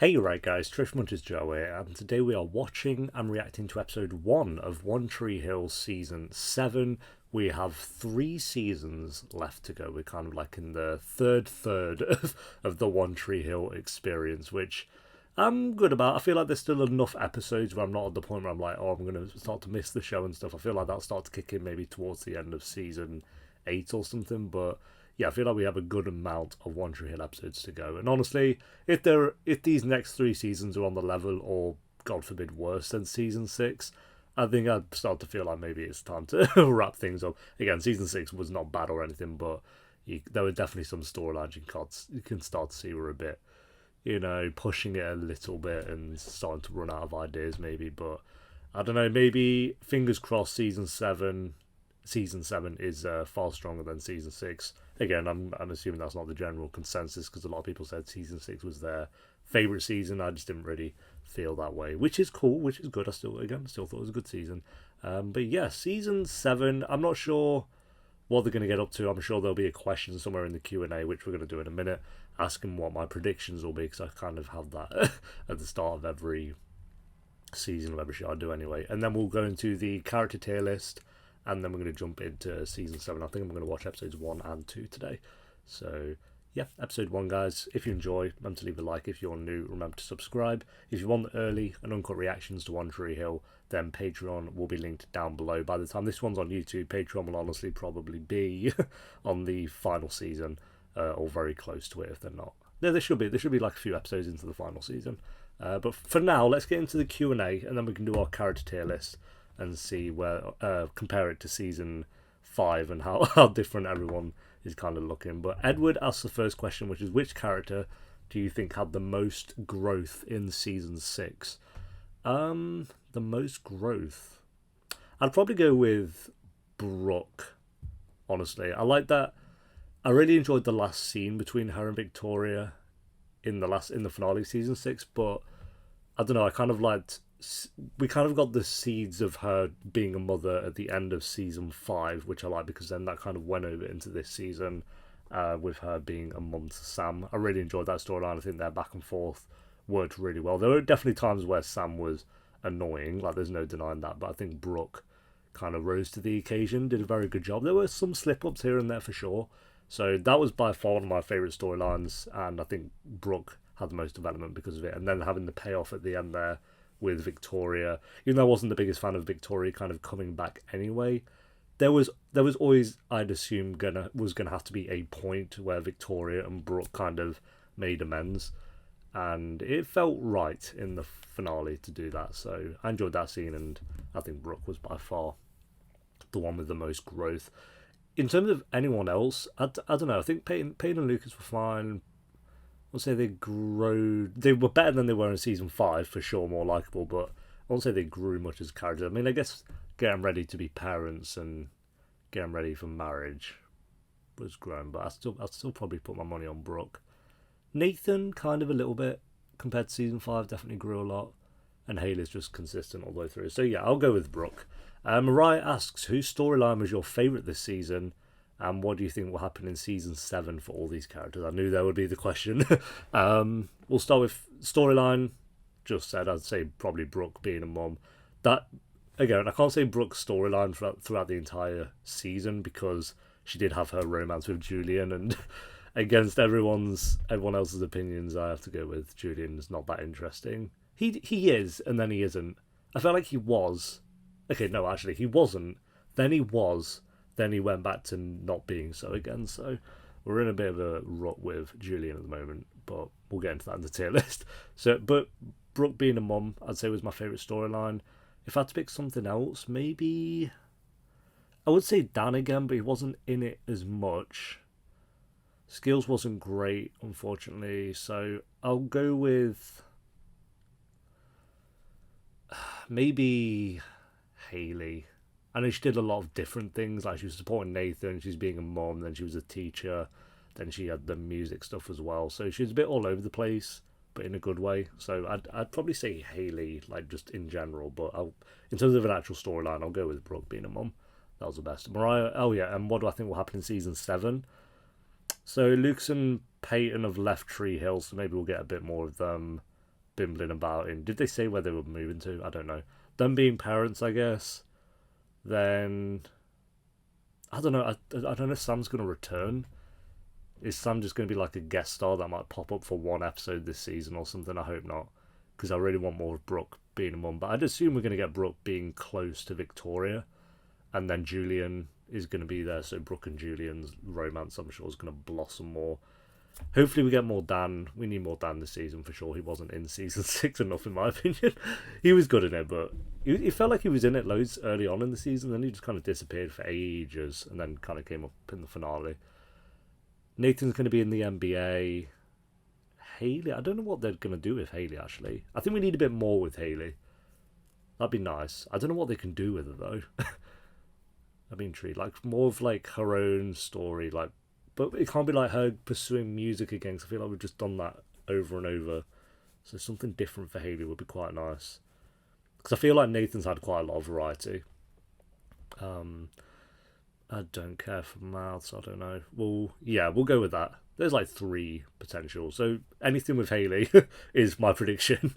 Hey, right guys, Trish Munch's Joe here, and today we are watching and reacting to episode 1 of One Tree Hill season 7. We have 3 seasons left to go. We're kind of like in the third of the One Tree Hill experience, which I'm good about. I feel like there's still enough episodes where I'm not at the point where I'm like, oh, I'm going to start to miss the show and stuff. I feel like that'll start to kick in maybe towards the end of season 8 or something, but yeah, I feel like we have a good amount of One Tree Hill episodes to go. And honestly, if these next 3 seasons are on the level, or God forbid, worse than season 6, I think I'd start to feel like maybe it's time to wrap things up. Again, season 6 was not bad or anything, but there were definitely some storylines you can start to see were a bit, pushing it a little bit and starting to run out of ideas maybe. But I don't know, maybe fingers crossed season 7 is far stronger than season 6. Again, I'm assuming that's not the general consensus because a lot of people said season 6 was their favorite season. I just didn't really feel that way, which is cool, which is good. I still thought it was a good season. But yeah, season 7, I'm not sure what they're going to get up to. I'm sure there'll be a question somewhere in the Q&A, which we're going to do in a minute, asking what my predictions will be, because I kind of have that at the start of every season of every show I do anyway. And then we'll go into the character tier list, and then we're going to jump into season 7. I think I'm going to watch episodes 1 and 2 today. So yeah, episode 1, guys. If you enjoy, remember to leave a like. If you're new, remember to subscribe. If you want early and uncut reactions to One Tree Hill, then Patreon will be linked down below. By the time this one's on YouTube, Patreon will honestly probably be on the final season, or very close to it if they're not. There should be like a few episodes into the final season. But for now, let's get into the Q&A, and then we can do our character tier list and see where compare it to season 5 and how different everyone is kind of looking. But Edward asks the first question, which is, which character do you think had the most growth in season 6? The most growth, I'd probably go with Brooke. Honestly, I like that. I really enjoyed the last scene between her and Victoria in the finale of season 6, but I don't know, I kind of liked, we kind of got the seeds of her being a mother at the end of season 5, which I like, because then that kind of went over into this season, with her being a mum to Sam. I really enjoyed that storyline. I think their back and forth worked really well. There were definitely times where Sam was annoying, like there's no denying that, but I think Brooke kind of rose to the occasion, did a very good job. There were some slip ups here and there for sure. So that was by far one of my favourite storylines, and I think Brooke had the most development because of it. And then having the payoff at the end there with Victoria, even though I wasn't the biggest fan of Victoria kind of coming back anyway, there was always, I'd assume, gonna have to be a point where Victoria and Brooke kind of made amends, and it felt right in the finale to do that. So I enjoyed that scene, and I think Brooke was by far the one with the most growth. In terms of anyone else, I don't know. I think Peyton and Lucas were fine. I'll say they grew. They were better than they were in season 5 for sure, more likable. But I won't say they grew much as characters. I mean, I guess getting ready to be parents and getting ready for marriage was grown. But I'd still probably put my money on Brooke. Nathan, kind of a little bit compared to season 5, definitely grew a lot. And Haley's just consistent all the way through. So yeah, I'll go with Brooke. Mariah asks, whose storyline was your favourite this season, and what do you think will happen in season 7 for all these characters? I knew that would be the question. We'll start with storyline. Just said, I'd say probably Brooke being a mum. That, again, I can't say Brooke's storyline throughout the entire season, because she did have her romance with Julian, and against everyone else's opinions, I have to go with Julian's not that interesting. He is, and then he isn't. I felt like he was. Okay, no, actually, he wasn't. Then he was. Then he went back to not being so again. So we're in a bit of a rut with Julian at the moment, but we'll get into that in the tier list. So, but Brooke being a mum, I'd say was my favourite storyline. If I had to pick something else, maybe I would say Dan again, but he wasn't in it as much. Skills wasn't great, unfortunately. So I'll go with maybe Haley. I know she did a lot of different things, like she was supporting Nathan, she's being a mom, then she was a teacher, then she had the music stuff as well. So she was a bit all over the place, but in a good way. So I'd probably say Haley, like just in general, but in terms of an actual storyline, I'll go with Brooke being a mum. That was the best. Mariah, oh yeah, and what do I think will happen in season 7? So Lucas and Peyton have left Tree Hill, so maybe we'll get a bit more of them. bimbling about in. Did they say where they were moving to? I don't know. Them being parents, I guess. Then I don't know. I don't know if Sam's gonna return. Is Sam just gonna be like a guest star that might pop up for one episode this season or something? I hope not, because I really want more of Brooke being a mum. But I'd assume we're gonna get Brooke being close to Victoria, and then Julian is gonna be there. So Brooke and Julian's romance, I'm sure, is gonna blossom more. Hopefully we get more Dan. We need more Dan this season for sure. He wasn't in season 6 enough in my opinion. He was good in it, but he felt like he was in it loads early on in the season, then he just kind of disappeared for ages and then kind of came up in the finale. Nathan's going to be in the NBA. Haley, I don't know what they're going to do with Haley actually. I think we need a bit more with Haley. That'd be nice. I don't know what they can do with her though. I'd be intrigued. Like more of like her own story, like, but it can't be like her pursuing music again, because I feel like we've just done that over and over. So something different for Haley would be quite nice. Because I feel like Nathan's had quite a lot of variety. I don't care for mouths, I don't know. Well, yeah, we'll go with that. There's like 3 potential. So anything with Haley is my prediction.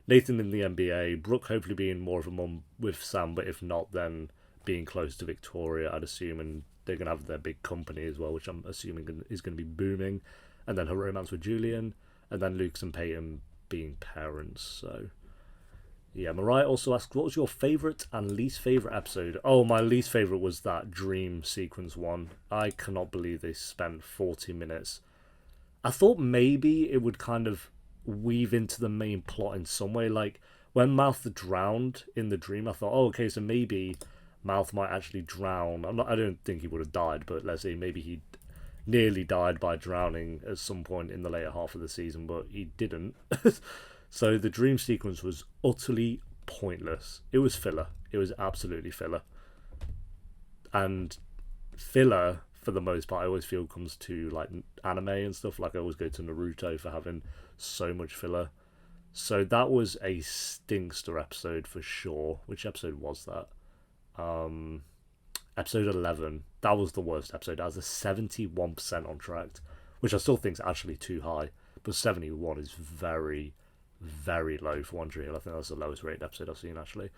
Nathan in the NBA, Brooke hopefully being more of a mum with Sam, but if not, then being close to Victoria, I'd assume, and they're going to have their big company as well, which I'm assuming is going to be booming. And then her romance with Julian. And then Lucas and Peyton being parents. So, yeah. Mariah also asked, what was your favourite and least favourite episode? Oh, my least favourite was that dream sequence one. I cannot believe they spent 40 minutes. I thought maybe it would kind of weave into the main plot in some way. Like, when Mouth drowned in the dream, I thought, oh, okay, so maybe Mouth might actually drown. I don't think he would have died, but let's say maybe he nearly died by drowning at some point in the later half of the season, but he didn't. So the dream sequence was utterly pointless. It was filler. It was absolutely filler. And filler, for the most part, I always feel comes to like anime and stuff. Like I always go to Naruto for having so much filler. So that was a stinkster episode for sure. Which episode was that? Episode 11. That was the worst episode. That was a 71% on track, which I still think is actually too high. But 71 is very, very low for one reel. I think that's the lowest rated episode I've seen actually.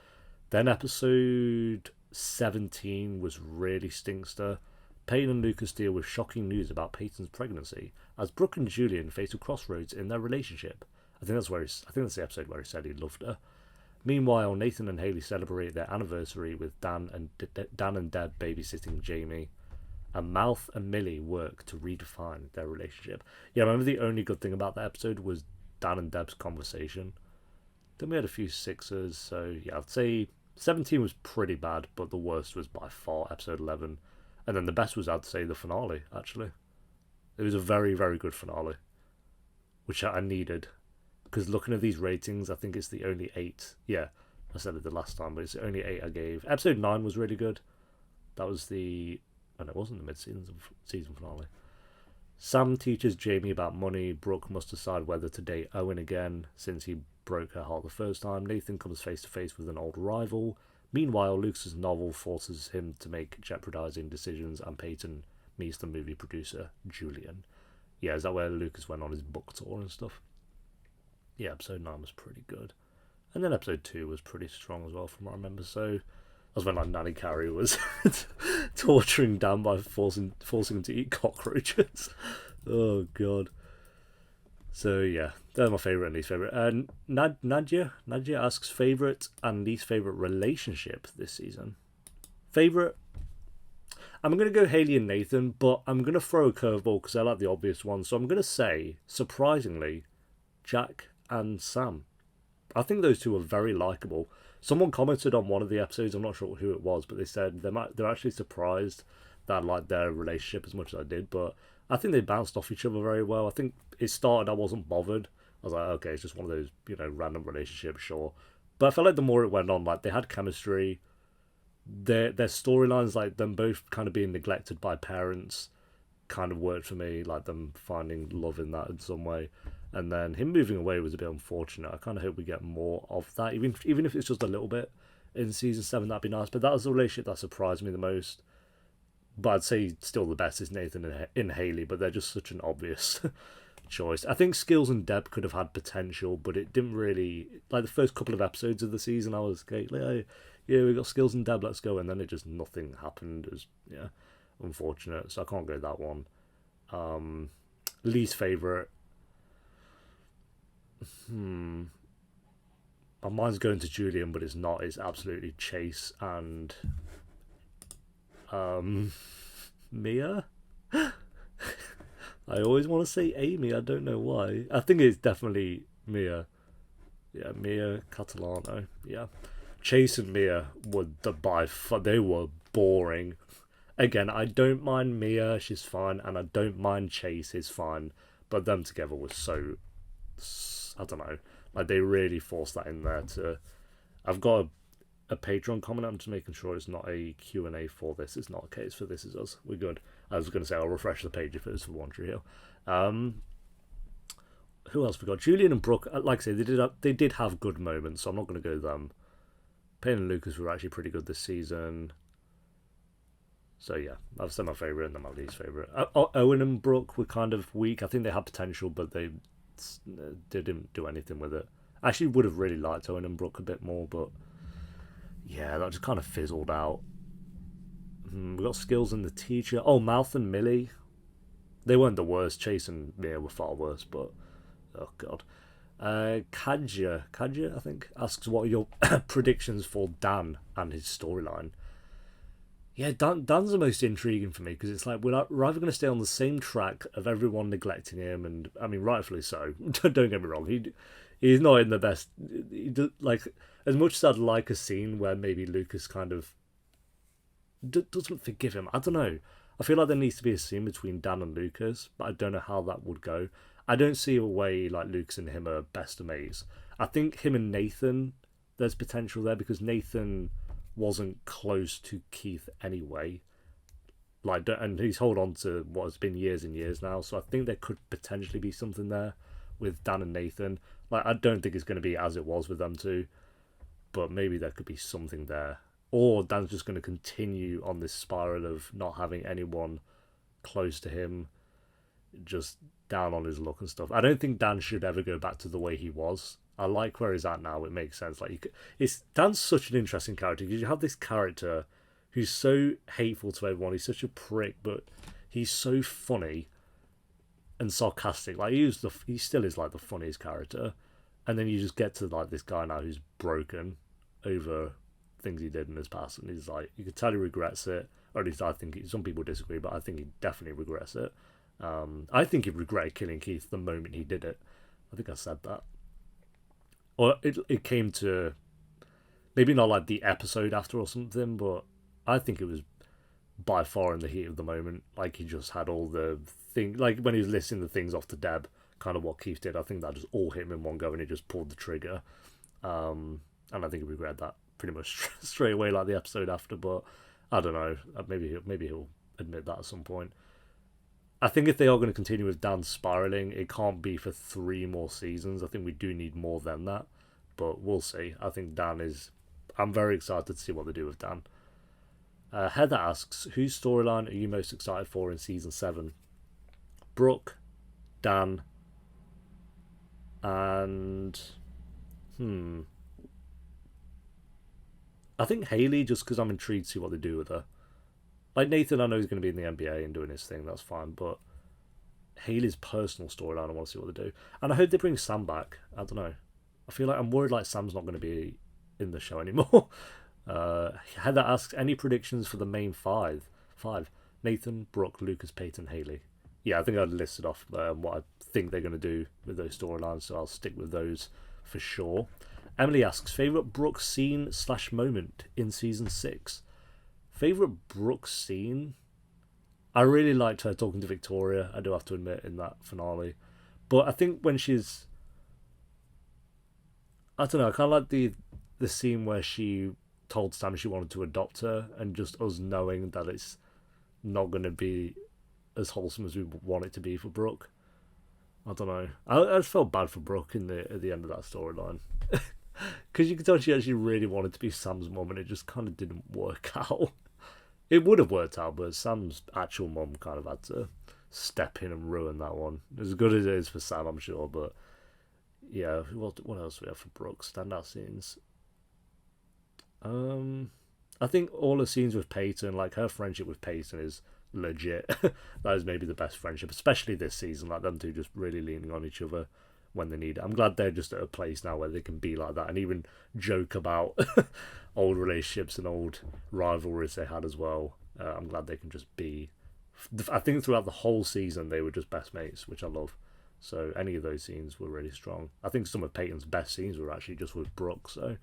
Then episode 17 was really stinkster. Peyton and Lucas deal with shocking news about Peyton's pregnancy as Brooke and Julian face a crossroads in their relationship. I think that's the episode where he said he loved her. Meanwhile, Nathan and Haley celebrate their anniversary with Dan and Deb babysitting Jamie. And Mouth and Millie work to redefine their relationship. Yeah, I remember the only good thing about that episode was Dan and Deb's conversation. Then we had a few sixers, so yeah, I'd say 17 was pretty bad, but the worst was by far episode 11. And then the best was, I'd say, the finale, actually. It was a very, very good finale, which I needed. Because looking at these ratings, I think it's the only 8. Yeah, I said it the last time, but it's the only 8 I gave. Episode 9 was really good. That was the... And it wasn't the mid-season season finale. Sam teaches Jamie about money. Brooke must decide whether to date Owen again, since he broke her heart the first time. Nathan comes face to face with an old rival. Meanwhile, Lucas's novel forces him to make jeopardizing decisions, and Peyton meets the movie producer, Julian. Yeah, is that where Lucas went on his book tour and stuff? Yeah, episode 9 was pretty good. And then episode 2 was pretty strong as well, from what I remember. So that was when like Nanny Carrie was torturing Dan by forcing him to eat cockroaches. Oh, God. So, yeah, they're my favourite and least favourite. Nadia asks favourite and least favourite relationship this season. Favourite? I'm going to go Haley and Nathan, but I'm going to throw a curveball because I like the obvious one. So I'm going to say, surprisingly, Jack and Sam. I think those two are very likeable. Someone commented on one of the episodes, I'm not sure who it was, but they said they're actually surprised that I liked their relationship as much as I did, but I think they bounced off each other very well. I think it started, I wasn't bothered. I was like, okay, it's just one of those, random relationships, sure. But I felt like the more it went on, like, they had chemistry. Their storylines, like them both kind of being neglected by parents, kind of worked for me, like them finding love in that in some way. And then him moving away was a bit unfortunate. I kind of hope we get more of that, even if it's just a little bit in season 7, that'd be nice. But that was the relationship that surprised me the most. But I'd say still the best is Nathan and Haley, but they're just such an obvious choice. I think Skills and Deb could have had potential, but it didn't really. Like the first couple of episodes of the season, I was okay, like, yeah, we got Skills and Deb, let's go, and then it just nothing happened. It was unfortunate, so I can't go that one. Least favorite. Mine's going to Julian, but it's not. It's absolutely Chase and Mia. I always want to say Amy. I don't know why. I think it's definitely Mia. Yeah, Mia Catalano. Yeah, Chase and Mia were they were boring. Again, I don't mind Mia. She's fine, and I don't mind Chase. He's fine, but them together was so. I don't know. Like they really forced that in there. I've got a Patreon comment. I'm just making sure it's not a Q&A for this. It's not a case for This Is Us. We're good. I was going to say I'll refresh the page if it was for One Tree Hill. Who else we got? Julian and Brooke. Like I say, they did have good moments, so I'm not going to go them. Peyton and Lucas were actually pretty good this season. So yeah, I've said my favourite and then my least favourite. Owen and Brooke were kind of weak. I think they had potential, but they didn't do anything with it. I actually would have really liked Owen and Brooke a bit more, but yeah, that just kind of fizzled out. We got Skills and the teacher. Oh, Mouth and Millie. They weren't the worst. Chase and Mia were far worse, but oh god. Kadja, I think, asks what are your predictions for Dan and his storyline. Yeah, Dan's the most intriguing for me because it's like we're either going to stay on the same track of everyone neglecting him, and I mean rightfully so. Don't get me wrong, he's not in the best. Like as much as I'd like a scene where maybe Lucas kind of doesn't forgive him. I don't know. I feel like there needs to be a scene between Dan and Lucas, but I don't know how that would go. I don't see a way like Lucas and him are best of mates. I think him and Nathan, there's potential there because Nathan wasn't close to Keith anyway. Like, and he's held on to what has been years and years now. So I think there could potentially be something there with Dan and Nathan. Like, I don't think it's going to be as it was with them two, but maybe there could be something there. Or Dan's just going to continue on this spiral of not having anyone close to him, just down on his luck and stuff. I don't think Dan should ever go back to the way he was. I like where he's at now. It makes sense. Like Dan's such an interesting character because you have this character who's so hateful to everyone. He's such a prick, but he's so funny and sarcastic. Like he still is like the funniest character. And then you just get to like this guy now who's broken over things he did in his past, and he's like, you can tell he regrets it, or at least I think some people disagree, but I think he definitely regrets it. I think he regretted killing Keith the moment he did it. I think I said that. Or it came to maybe not like the episode after or something, but I think it was by far in the heat of the moment. Like he just had all the thing, like when he was listing the things off to Deb, kind of what Keith did. I think that just all hit him in one go, and he just pulled the trigger. And I think he regretted that pretty much straight away, like the episode after. But I don't know. Maybe he'll admit that at some point. I think if they are going to continue with Dan spiraling, it can't be for 3 more seasons. I think we do need more than that, but we'll see. I think I'm very excited to see what they do with Dan. Heather asks, whose storyline are you most excited for in season 7? Brooke, Dan, and I think Haley, just because I'm intrigued to see what they do with her. Like Nathan, I know he's going to be in the NBA and doing his thing, that's fine, but Haley's personal storyline, I want to see what they do. And I hope they bring Sam back. I don't know. I feel like I'm worried like Sam's not going to be in the show anymore. Heather asks, any predictions for the main five? Nathan, Brooke, Lucas, Peyton, Haley. Yeah, I think I listed off what I think they're going to do with those storylines, so I'll stick with those for sure. Emily asks, favourite Brooke scene / moment in season 6? Favourite Brooke scene? I really liked her talking to Victoria, I do have to admit, in that finale. But I think when she's... I don't know, I kind of like the scene where she told Sam she wanted to adopt her, and just us knowing that it's not going to be as wholesome as we want it to be for Brooke. I don't know. I just felt bad for Brooke at the end of that storyline. Because you could tell she actually really wanted to be Sam's mum, and it just kind of didn't work out. It would have worked out, but Sam's actual mum kind of had to step in and ruin that one. As good as it is for Sam, I'm sure, but yeah, what else do we have for Brooke? Standout scenes. I think all the scenes with Peyton, like her friendship with Peyton, is legit. That is maybe the best friendship, especially this season. Like them two just really leaning on each other when they need it. I'm glad they're just at a place now where they can be like that and even joke about old relationships and old rivalries they had as well. I'm glad they can just be. I think throughout the whole season they were just best mates, which I love. So any of those scenes were really strong. I think some of Peyton's best scenes were actually just with Brooke. So,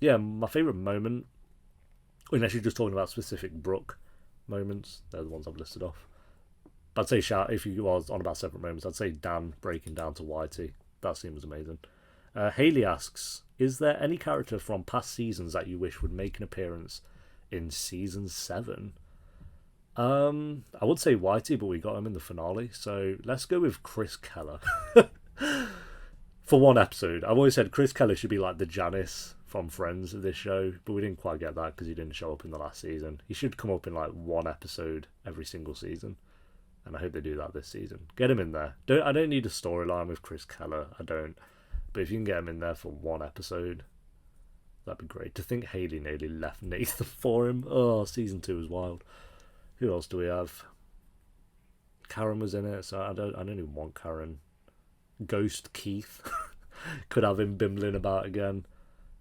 yeah, my favourite moment, unless you're just talking about specific Brooke moments, they're the ones I've listed off. But I'd say, if you was on about separate moments, I'd say Dan breaking down to Whitey. That scene was amazing. Haley asks, is there any character from past seasons that you wish would make an appearance in season 7? I would say Whitey, but we got him in the finale, so let's go with Chris Keller. For one episode. I've always said Chris Keller should be like the Janice from Friends of this show, but we didn't quite get that because he didn't show up in the last season. He should come up in like one episode every single season, and I hope they do that this season. Get him in there. I don't need a storyline with Chris Keller, I don't, but if you can get him in there for one episode, that'd be great. To think Haley nearly left Nathan for him. Oh, season 2 was wild. Who else do we have? Karen was in it, so I don't even want Karen. Ghost Keith. Could have him bimbling about again.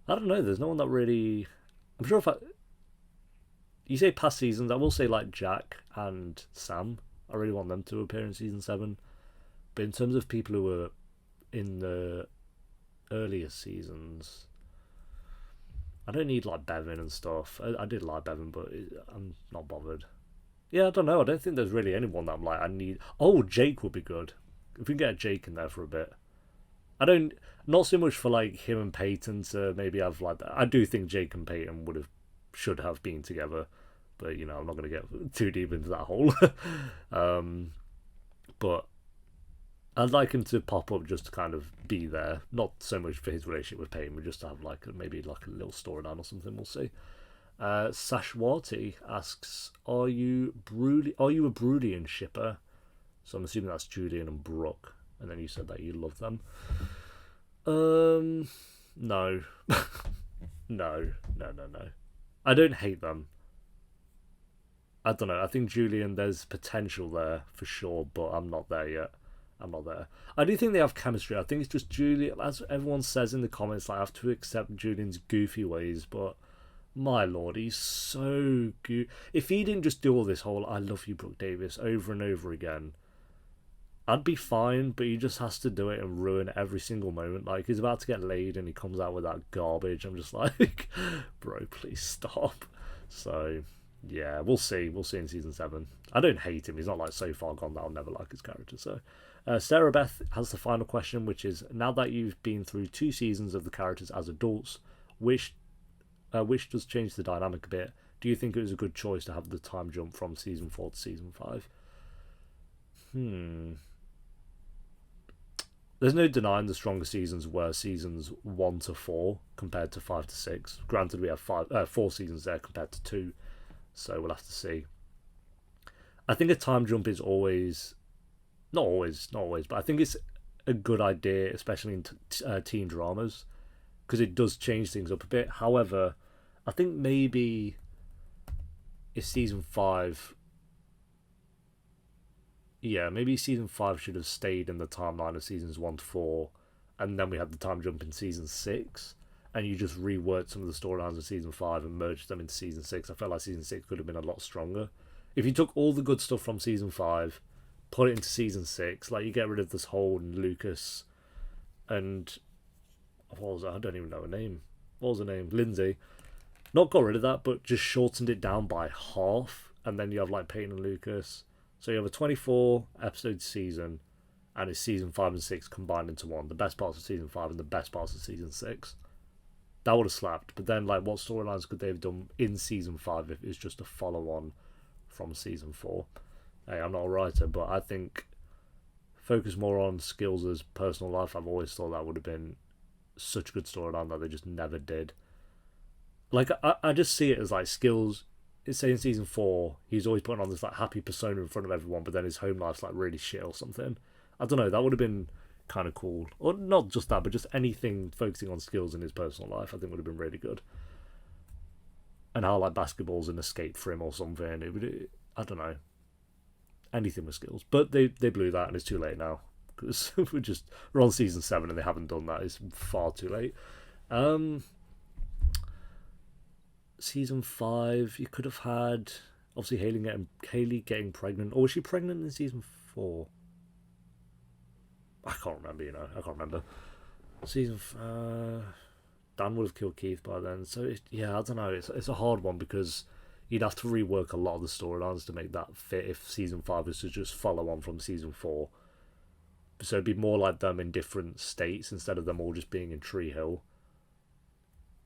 I don't know, there's no one that really... I'm sure if you say past seasons, I will say like Jack and Sam. I really want them to appear in season 7. But in terms of people who were in the earlier seasons, I don't need like Bevan and stuff. I did like Bevan, but I'm not bothered. Yeah, I don't know. I don't think there's really anyone that I'm like, I need... Oh, Jake would be good. If we can get Jake in there for a bit. Not so much for like him and Peyton to maybe have like that. I do think Jake and Peyton should have been together. But, you know, I'm not going to get too deep into that hole. But I'd like him to pop up just to kind of be there. Not so much for his relationship with Peyton, but just to have like maybe like a little storyline or something. We'll see. Sashwati asks, are you a Broodian shipper? So I'm assuming that's Julian and Brooke. And then you said that you love them. No. No. I don't hate them. I don't know. I think Julian, there's potential there for sure, but I'm not there yet. I'm not there. I do think they have chemistry. I think it's just Julian, as everyone says in the comments, like, I have to accept Julian's goofy ways, but my lord, he's so good. If he didn't just do all this whole I love you, Brooke Davis, over and over again, I'd be fine, but he just has to do it and ruin every single moment. Like, he's about to get laid and he comes out with that garbage. I'm just like, bro, please stop. So, yeah, we'll see. We'll see in season 7. I don't hate him. He's not like so far gone that I'll never like his character. So, Sarah Beth has the final question, which is, now that you've been through 2 seasons of the characters as adults, which does change the dynamic a bit, do you think it was a good choice to have the time jump from season 4 to season 5? There's no denying the stronger seasons were seasons 1 to 4 compared to 5 to 6. Granted, we have 4 seasons there compared to 2, so we'll have to see. I think a time jump is always... Not always, but I think it's a good idea, especially in teen dramas, because it does change things up a bit. However, I think maybe if season 5... Yeah, maybe season 5 should have stayed in the timeline of seasons 1 to 4, and then we had the time jump in season 6, and you just reworked some of the storylines of season 5 and merged them into season 6. I felt like season 6 could have been a lot stronger. If you took all the good stuff from season 5, put it into season 6, like you get rid of this whole Lucas and... What was that? I don't even know her name. What was her name? Lindsay. Not got rid of that, but just shortened it down by half, and then you have like Peyton and Lucas. So you have a 24 episode season, and it's season 5 and 6 combined into one. The best parts of season 5 and the best parts of season 6. That would have slapped. But then, like, what storylines could they have done in season 5 if it's just a follow-on from season 4? Hey, I'm not a writer, but I think focus more on Skills' personal life. I've always thought that would have been such a good storyline that they just never did. Like, I just see it as, like, Skills say in season 4, he's always putting on this like happy persona in front of everyone, but then his home life's like really shit or something. I don't know. That would have been kind of cool, or not just that, but just anything focusing on skills in his personal life. I think would have been really good. And how like basketball's an escape for him or something. I don't know, anything with skills. But they blew that, and it's too late now because we're on season 7 and they haven't done that. It's far too late. Season 5, you could have had obviously Haley getting pregnant, or was she pregnant in season 4? I can't remember. I can't remember. Dan would have killed Keith by then, so I don't know. It's a hard one because you'd have to rework a lot of the storylines to make that fit if season 5 was to just follow on from season 4. So it'd be more like them in different states instead of them all just being in Tree Hill,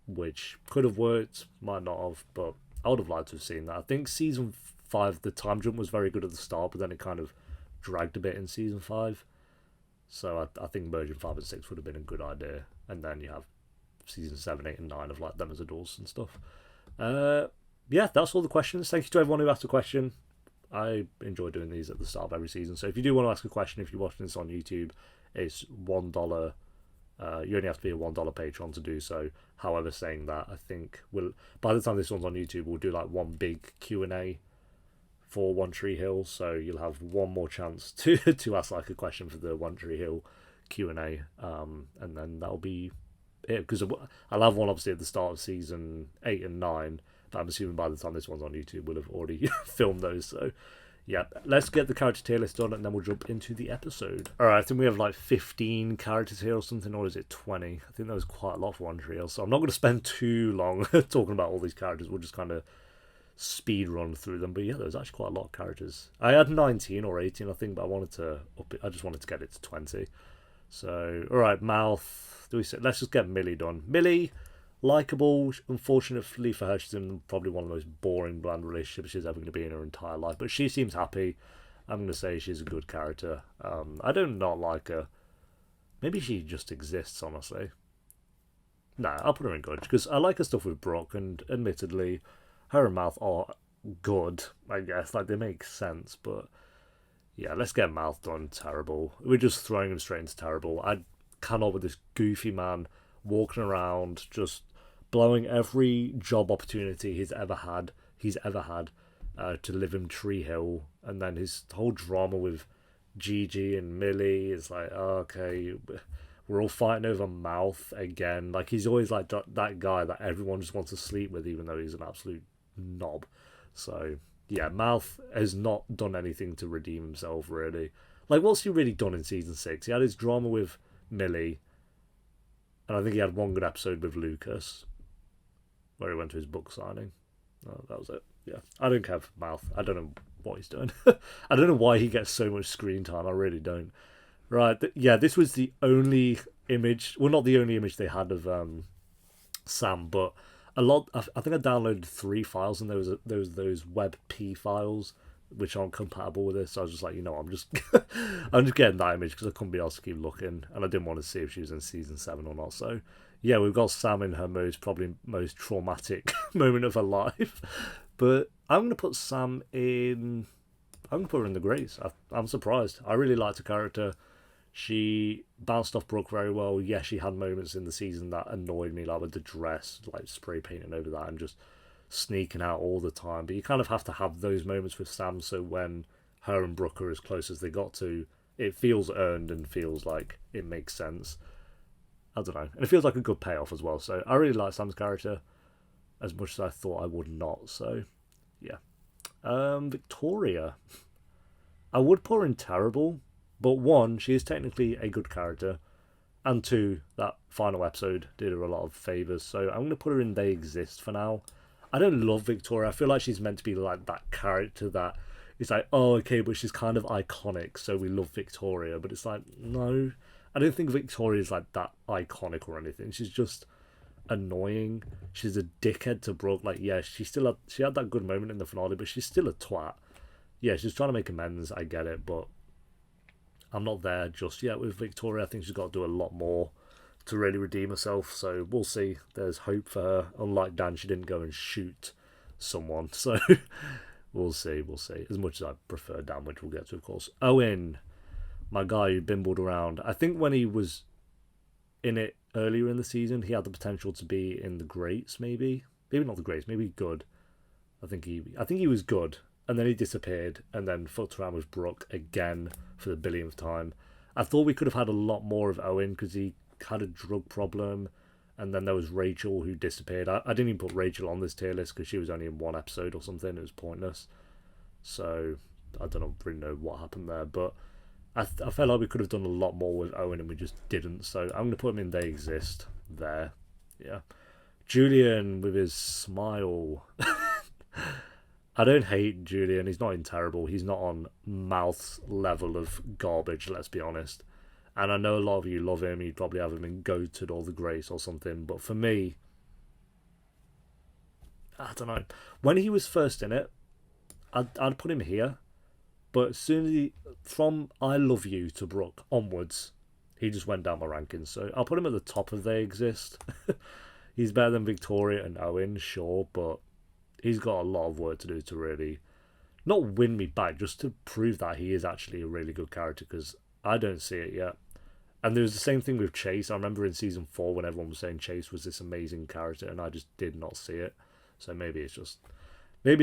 which could have worked, might not have, but I would have liked to have seen that. I think season 5, the time jump was very good at the start, but then it kind of dragged a bit in season 5. So I think merging 5 and 6 would have been a good idea, and then you have season 7, 8, and 9 of like them as adults and stuff. That's all the questions. Thank you to everyone who asked a question. I enjoy doing these at the start of every season. So if you do want to ask a question, if you're watching this on YouTube, it's $1. You only have to be a $1 patron to do so. However, saying that, I think by the time this one's on YouTube, we'll do like one big Q&A for One Tree Hill. So you'll have one more chance to ask like a question for the One Tree Hill Q&A, and then that'll be it. Because I'll have one obviously at the start of season 8 and 9. But I'm assuming by the time this one's on YouTube, we'll have already filmed those. So, yeah, let's get the character tier list done, and then we'll jump into the episode. Alright, I think we have like 15 characters here or something, or is it 20? I think that was quite a lot for One Tree Hill, so I'm not going to spend too long talking about all these characters. We'll just kind of speed run through them. But yeah, there's actually quite a lot of characters. I had 19 or 18, I think, but I wanted to up it. I just wanted to get it to 20. So, alright, Mouth. Let's just get Millie done. Millie, likeable. Unfortunately for her, she's in probably one of the most boring, bland relationships she's ever going to be in her entire life. But she seems happy. I'm going to say she's a good character. I don't not like her. Maybe she just exists, honestly. Nah, I'll put her in good, because I like her stuff with Brooke, and admittedly, her and Mouth are good, I guess. Like, they make sense, but yeah, let's get Mouth done. Terrible. We're just throwing him straight into terrible. I cannot with this goofy man walking around, just blowing every job opportunity he's ever had to live in Tree Hill, and then his whole drama with Gigi and Millie is like, oh, okay, we're all fighting over Mouth again. Like, he's always like that guy that everyone just wants to sleep with, even though he's an absolute knob. So yeah, Mouth has not done anything to redeem himself, really. Like, what's he really done in season 6? He had his drama with Millie, and I think he had one good episode with Lucas, where he went to his book signing. Oh, that was it. Yeah, I don't care for Mouth. I don't know what he's doing. I don't know why he gets so much screen time. I really don't. Right, this was the only image. Well, not the only image they had of Sam, but a lot. I think I downloaded 3 files, and there was those WebP files which aren't compatible with this. So I was just like, I'm just I'm just getting that image because I couldn't be asked to keep looking, and I didn't want to see if she was in season 7 or not. So yeah, we've got Sam in her probably most traumatic moment of her life. But I'm gonna put Sam in. I'm gonna put her in the Greys. I'm surprised. I really liked her character. She bounced off Brooke very well. Yes, she had moments in the season that annoyed me, like with the dress, like spray painting over that and just sneaking out all the time. But you kind of have to have those moments with Sam, so when her and Brooke are as close as they got to, it feels earned and feels like it makes sense. I don't know. And it feels like a good payoff as well. So I really like Sam's character as much as I thought I would not. So yeah. Victoria. I would put her in terrible, but 1, she is technically a good character, and 2, that final episode did her a lot of favours, so I'm going to put her in They Exist for now. I don't love Victoria. I feel like she's meant to be like that character that is like, oh, okay, but she's kind of iconic, so we love Victoria, but it's like, no, I don't think Victoria is like that iconic or anything. She's just annoying. She's a dickhead to Brooke. Like, yeah, she had that good moment in the finale, but she's still a twat. Yeah, she's trying to make amends, I get it, but I'm not there just yet with Victoria. I think she's got to do a lot more to really redeem herself, so we'll see. There's hope for her. Unlike Dan, she didn't go and shoot someone. So we'll see. As much as I prefer Dan, which we'll get to, of course. Owen, my guy who bimbled around. I think when he was in it earlier in the season, he had the potential to be in the greats, maybe not the greats, maybe good. I think he was good, and then he disappeared, and then fucked around with Brooke again for the billionth time. I thought we could have had a lot more of Owen because he had a drug problem, and then there was Rachel who disappeared. I didn't even put Rachel on this tier list because she was only in one episode or something. It was pointless. So I don't really know what happened there, but I felt like we could have done a lot more with Owen and we just didn't. So I'm going to put him in They Exist there. Yeah. Julian with his smile. I don't hate Julian. He's not in terrible. He's not on mouth level of garbage, let's be honest. And I know a lot of you love him. You'd probably have him in Goated or The Grace or something. But for me, I don't know. When he was first in it, I'd put him here. But as soon as from I Love You to Brooke onwards, he just went down my rankings. So I'll put him at the top of They Exist. He's better than Victoria and Owen, sure, but he's got a lot of work to do to really not win me back, just to prove that he is actually a really good character, because I don't see it yet. And there was the same thing with Chase. I remember in season 4 when everyone was saying Chase was this amazing character, and I just did not see it. So maybe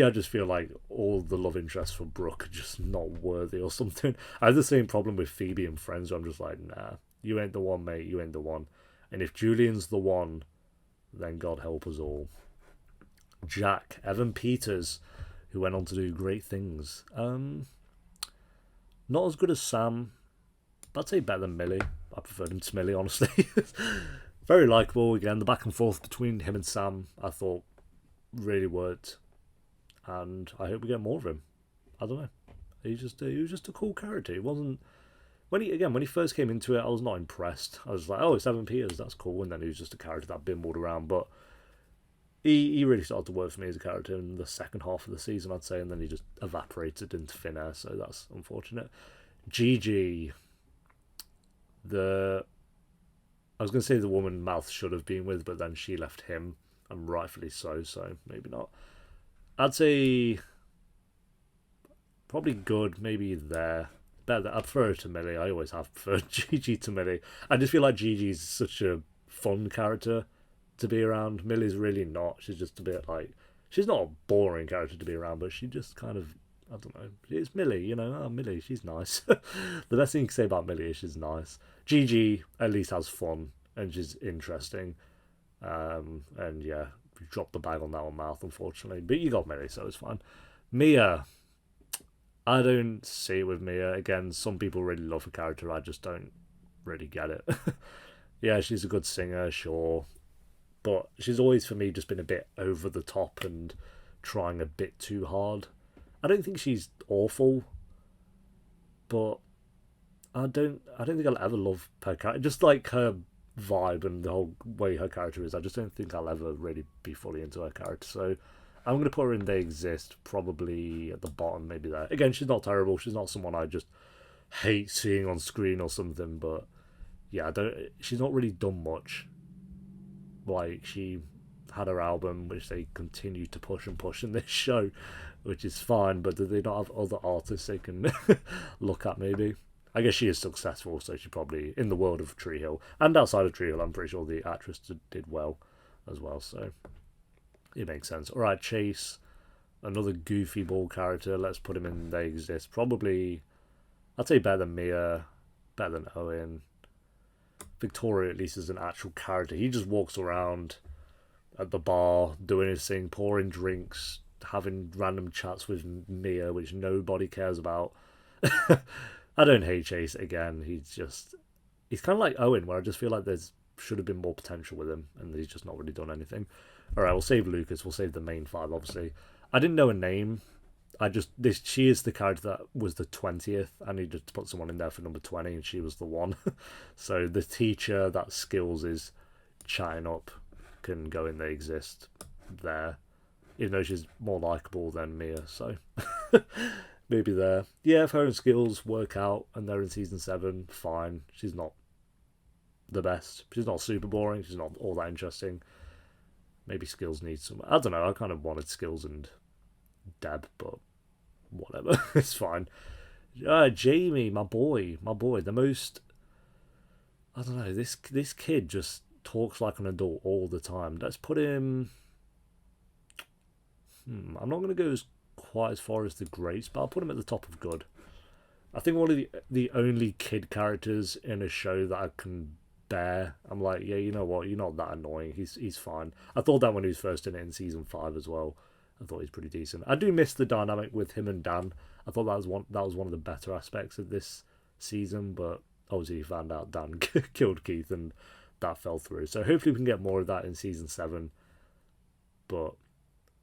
I just feel like all the love interests for Brooke are just not worthy or something. I have the same problem with Phoebe and Friends, where I'm just like, nah, you ain't the one, mate, you ain't the one. And if Julian's the one, then God help us all. Jack, Evan Peters, who went on to do great things. Not as good as Sam, but I'd say better than Millie. I preferred him to Millie, honestly. Very likeable. Again, the back and forth between him and Sam, I thought, really worked. And I hope we get more of him. I don't know. He was just a cool character. He wasn't... When he first came into it, I was not impressed. I was like, oh, it's Evan Peters, that's cool. And then he was just a character that bimbled around. But he really started to work for me as a character in the second half of the season, I'd say. And then he just evaporated into thin air. So that's unfortunate. Gigi... I was going to say the woman Mouth should have been with, but then she left him, and rightfully so maybe not. I'd say probably good, maybe there. Better. I prefer her to Millie. I always have preferred Gigi to Millie. I just feel like Gigi's such a fun character to be around. Millie's really not. She's just a bit like... She's not a boring character to be around, but she just kind of... I don't know. It's Millie, you know. Oh, Millie, she's nice. The best thing you can say about Millie is she's nice. Gigi at least has fun and she's interesting. And yeah, you dropped the bag on that one, Mouth, unfortunately. But you got Millie, so it's fine. Mia. I don't see it with Mia. Again, some people really love her character. I just don't really get it. Yeah, she's a good singer, sure. But she's always, for me, just been a bit over the top and trying a bit too hard. I don't think she's awful, but I don't think I'll ever love her character. Just like her vibe and the whole way her character is, I just don't think I'll ever really be fully into her character. So I'm going to put her in They Exist, probably at the bottom, maybe there. Again, she's not terrible. She's not someone I just hate seeing on screen or something, but yeah, she's not really done much. Like, she had her album, which they continue to push and push in this show, which is fine, but do they not have other artists they can look at, maybe? I guess she is successful, so she probably, in the world of Tree Hill, and outside of Tree Hill, I'm pretty sure the actress did well as well, so it makes sense. Alright, Chase, another goofy ball character, let's put him in They Exist. Probably, I'd say better than Mia, better than Owen. Victoria, at least, is an actual character. He just walks around at the bar, doing his thing, pouring drinks, having random chats with Mia, which nobody cares about. I don't hate Chase. Again, he's kind of like Owen, where I just feel like should have been more potential with him, and he's just not really done anything. Alright, we'll save Lucas, we'll save the main 5, obviously. I didn't know a name. She is the character that was the 20th. I needed to put someone in there for number 20, and she was the one. So the teacher that Skills is chatting up can go in They Exist there, even though she's more likable than Mia, so maybe there. Yeah, if her and Skills work out and they're in season 7, fine. She's not the best. She's not super boring. She's not all that interesting. Maybe Skills needs some. I don't know. I kind of wanted Skills and Deb, but whatever. It's fine. Jamie, my boy, the most. I don't know. This kid just talks like an adult all the time. Let's put him. I'm not going to go as quite as far as the greats, but I'll put him at the top of good. I think one of the only kid characters in a show that I can bear. I'm like, yeah, you know what? You're not that annoying. He's fine. I thought that when he was first in it in season 5 as well. I thought he's pretty decent. I do miss the dynamic with him and Dan. I thought that was one of the better aspects of this season, but obviously you found out Dan killed Keith and that fell through. So hopefully we can get more of that in season 7. But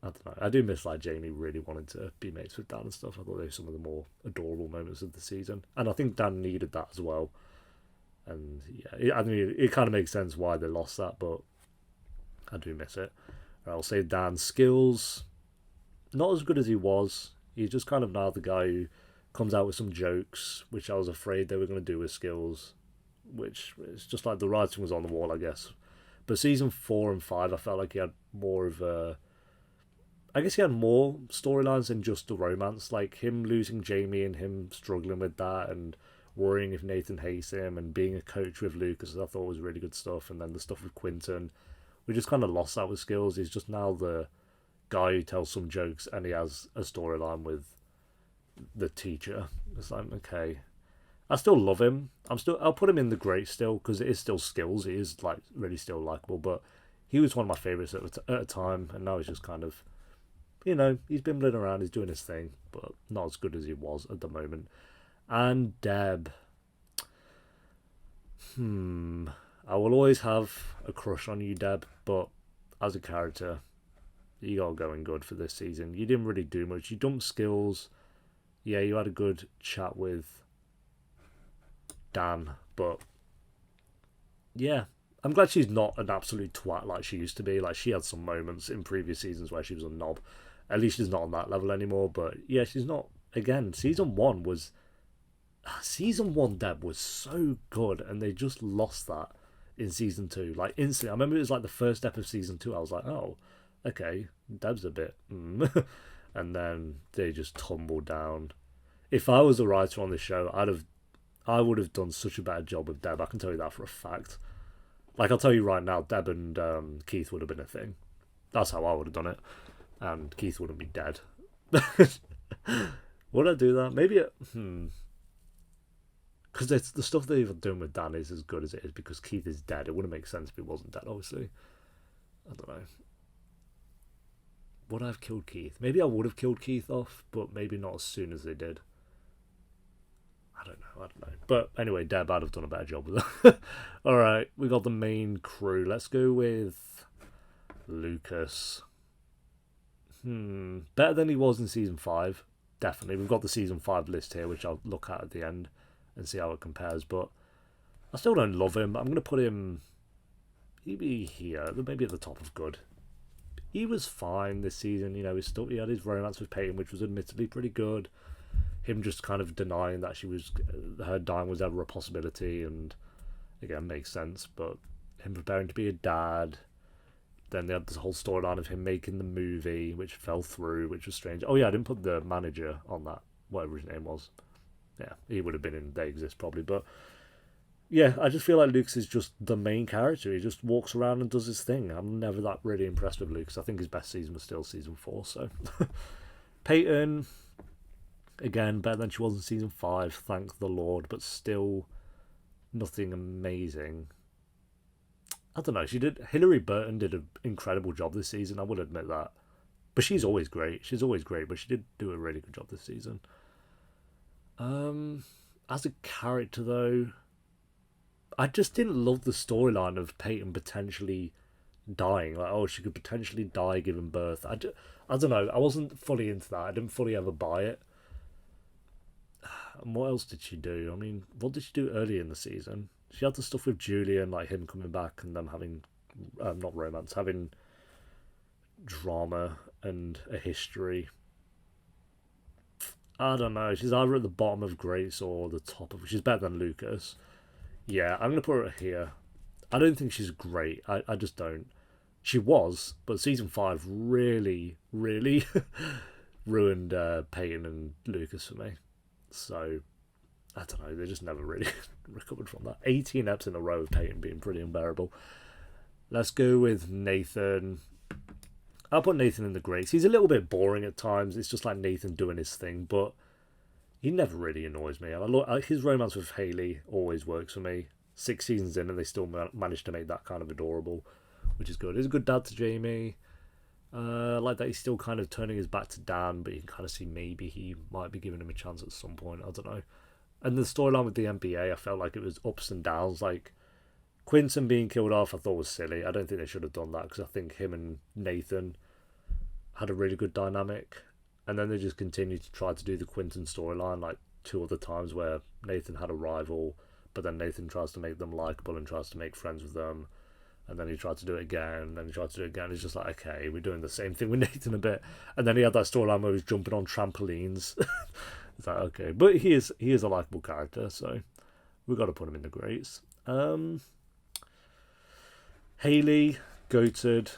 I don't know. I do miss like Jamie really wanting to be mates with Dan and stuff. I thought they were some of the more adorable moments of the season, and I think Dan needed that as well. And yeah, I mean, it kind of makes sense why they lost that, but I do miss it. I'll say Dan's skills, not as good as he was. He's just kind of now the guy who comes out with some jokes, which I was afraid they were going to do with skills, which it's just like the writing was on the wall, I guess. But season 4 and 5, I felt like he had more of a. I guess he had more storylines than just the romance, like him losing Jamie and him struggling with that and worrying if Nathan hates him and being a coach with Lucas, I thought was really good stuff. And then the stuff with Quinton, we just kind of lost that with Skills. He's just now the guy who tells some jokes and he has a storyline with the teacher. It's like, okay, I still love him. I'll put him in the great still because it is still Skills. He is like really still likable, but he was one of my favorites at a time, and now he's just kind of. You know, he's bimbling around, he's doing his thing, but not as good as he was at the moment. And Deb. I will always have a crush on you, Deb, but as a character, you got going good for this season. You didn't really do much. You dumped Skills. Yeah, you had a good chat with Dan, but yeah. I'm glad she's not an absolute twat like she used to be. Like, she had some moments in previous seasons where she was a knob. At least she's not on that level anymore. But yeah, she's not. Again, season 1 Deb was so good, and they just lost that in season 2. Like, instantly. I remember it was like the first step of season 2. I was like, oh, okay, Deb's a bit. And then they just tumbled down. If I was a writer on this show, I would have done such a better job with Deb. I can tell you that for a fact. Like, I'll tell you right now, Deb and Keith would have been a thing. That's how I would have done it. And Keith wouldn't be dead. Would I do that? Maybe because the stuff they've done with Dan is as good as it is because Keith is dead. It wouldn't make sense if he wasn't dead, obviously. I don't know. Would I have killed Keith? Maybe I would have killed Keith off, but maybe not as soon as they did. I don't know. But anyway, Deb, I'd have done a better job with that. Alright, we got the main crew. Let's go with Lucas. Better than he was in season 5. Definitely. We've got the season 5 list here, which I'll look at the end and see how it compares. But I still don't love him. I'm going to put him. He'd be here, maybe at the top of good. He was fine this season. You know, he had his romance with Peyton, which was admittedly pretty good. Him just kind of denying that her dying was ever a possibility, and again, makes sense. But him preparing to be a dad. Then they had this whole storyline of him making the movie, which fell through, which was strange. Oh yeah, I didn't put the manager on that, whatever his name was. Yeah, he would have been in They Exist probably, but yeah, I just feel like Lucas is just the main character. He just walks around and does his thing. I'm never that really impressed with Lucas. I think his best season was still season 4. So Peyton, again, better than she was in season 5, thank the Lord, but still nothing amazing. I don't know. Hilary Burton did an incredible job this season. I will admit that. But she's always great. But she did do a really good job this season. As a character, though, I just didn't love the storyline of Peyton potentially dying. Like, oh, she could potentially die giving birth. I don't know. I wasn't fully into that. I didn't fully ever buy it. And what else did she do? I mean, what did she do early in the season? She had the stuff with Julian, like him coming back and them having, not romance, having drama and a history. I don't know. She's either at the bottom of Grace or the top of. She's better than Lucas. Yeah, I'm going to put her here. I don't think she's great. I just don't. She was, but season 5 really, really ruined Peyton and Lucas for me. So, I don't know, they just never really recovered from that. 18 eps in a row of Peyton being pretty unbearable. Let's go with Nathan. I'll put Nathan in the greats. He's a little bit boring at times. It's just like Nathan doing his thing, but he never really annoys me. His romance with Hayley always works for me. 6 seasons in, and they still managed to make that kind of adorable, which is good. He's a good dad to Jamie. I like that he's still kind of turning his back to Dan, but you can kind of see maybe he might be giving him a chance at some point. I don't know. And the storyline with the NBA, I felt like it was ups and downs. Like, Quinton being killed off, I thought was silly. I don't think they should have done that, because I think him and Nathan had a really good dynamic. And then they just continued to try to do the Quinton storyline, like 2 other times where Nathan had a rival, but then Nathan tries to make them likable and tries to make friends with them. And then he tried to do it again, and then he tried to do it again. It's just like, okay, we're doing the same thing with Nathan a bit. And then he had that storyline where he was jumping on trampolines. It's like, okay. But he is a likable character, so we've got to put him in the greats. Hayley, goated,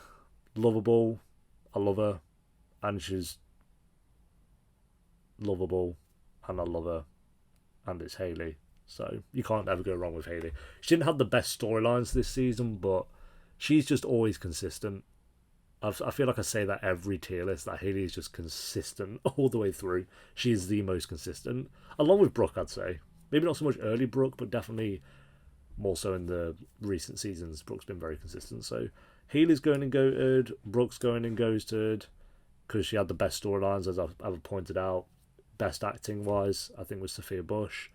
lovable. I love her. And she's lovable, and I love her. And it's Hayley. So you can't ever go wrong with Hayley. She didn't have the best storylines this season, but she's just always consistent. I feel like I say that every tier list, that Hayley is just consistent all the way through. She's the most consistent. Along with Brooke, I'd say. Maybe not so much early Brooke, but definitely more so in the recent seasons. Brooke's been very consistent. So Hayley's going and goated. Brooke's going and ghosted, because she had the best storylines, as I've pointed out. Best acting-wise, I think, was Sophia Bush.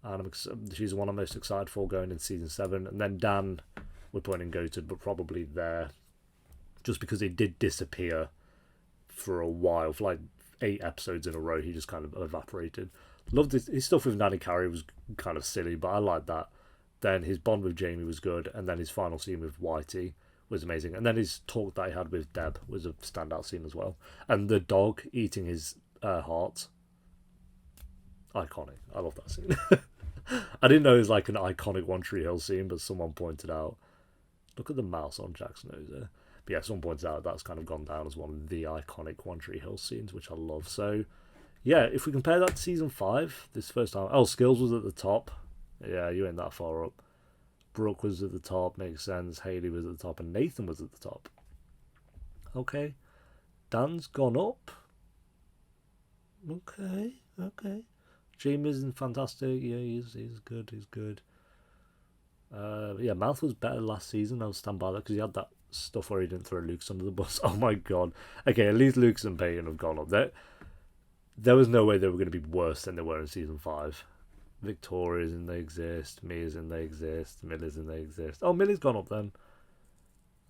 And she's the one I'm most excited for going in season 7. And then Dan, we're putting in goated, but probably there, just because he did disappear for a while, for like 8 episodes in a row. He just kind of evaporated. Loved his stuff with Nanny Carey was kind of silly, but I liked that. Then his bond with Jamie was good, and then his final scene with Whitey was amazing. And then his talk that he had with Deb was a standout scene as well. And the dog eating his heart, iconic. I love that scene. I didn't know it was like an iconic One Tree Hill scene, but someone pointed out, look at the mouse on Jack's nose there. But yeah, someone pointed out that's kind of gone down as one of the iconic One Tree Hill scenes, which I love. So yeah, if we compare that to season 5, this first time, Skills was at the top. Yeah, you ain't that far up. Brooke was at the top, makes sense. Hayley was at the top, and Nathan was at the top. Okay. Dan's gone up. Okay. Jamie isn't fantastic. Yeah, he's good. He's good. Yeah, Mouth was better last season. I'll stand by that, because he had that stuff where he didn't throw Lucas under the bus. Oh my god. Okay, at least Lucas and Peyton have gone up. There was no way they were going to be worse than they were in season 5. Victoria's in They Exist. Mia's in They Exist. Millie's in They Exist. Oh, Millie's gone up then.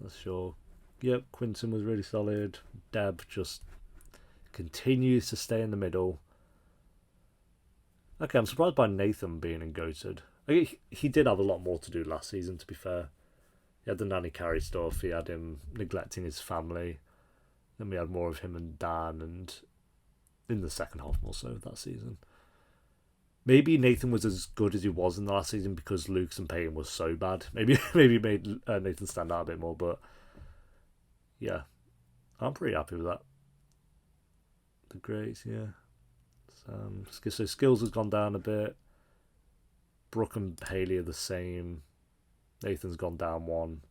That's sure. Yep, Quinton was really solid. Deb just continues to stay in the middle. Okay, I'm surprised by Nathan being in goated. He did have a lot more to do last season, to be fair. He had the Nanny Carey stuff. He had him neglecting his family. Then we had more of him and Dan, and in the second half more so of that season. Maybe Nathan was as good as he was in the last season because Lucas and Peyton was so bad. Maybe it made Nathan stand out a bit more, but yeah, I'm pretty happy with that. The greats, yeah. So Skills has gone down a bit. Brooke and Hayley are the same. Nathan's gone down 1.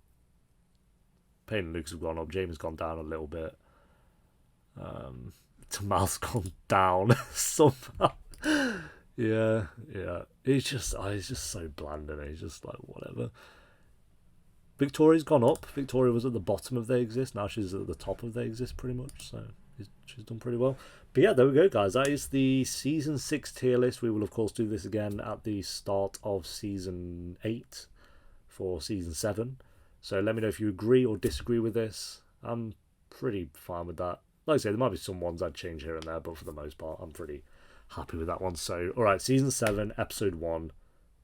Payne and Lucas have gone up. Jamie's gone down a little bit. Tamal's gone down somehow. Yeah. He's just so bland, and he's just like whatever. Victoria's gone up. Victoria was at the bottom of They Exist. Now she's at the top of They Exist, pretty much. So she's done pretty well. But yeah, there we go, guys. That is the season 6 tier list. We will of course do this again at the start of season 8 for season 7. So let me know if you agree or disagree with this. I'm pretty fine with that. Like I say, there might be some ones I'd change here and there, but for the most part, I'm pretty happy with that one. So, alright, season 7, episode 1.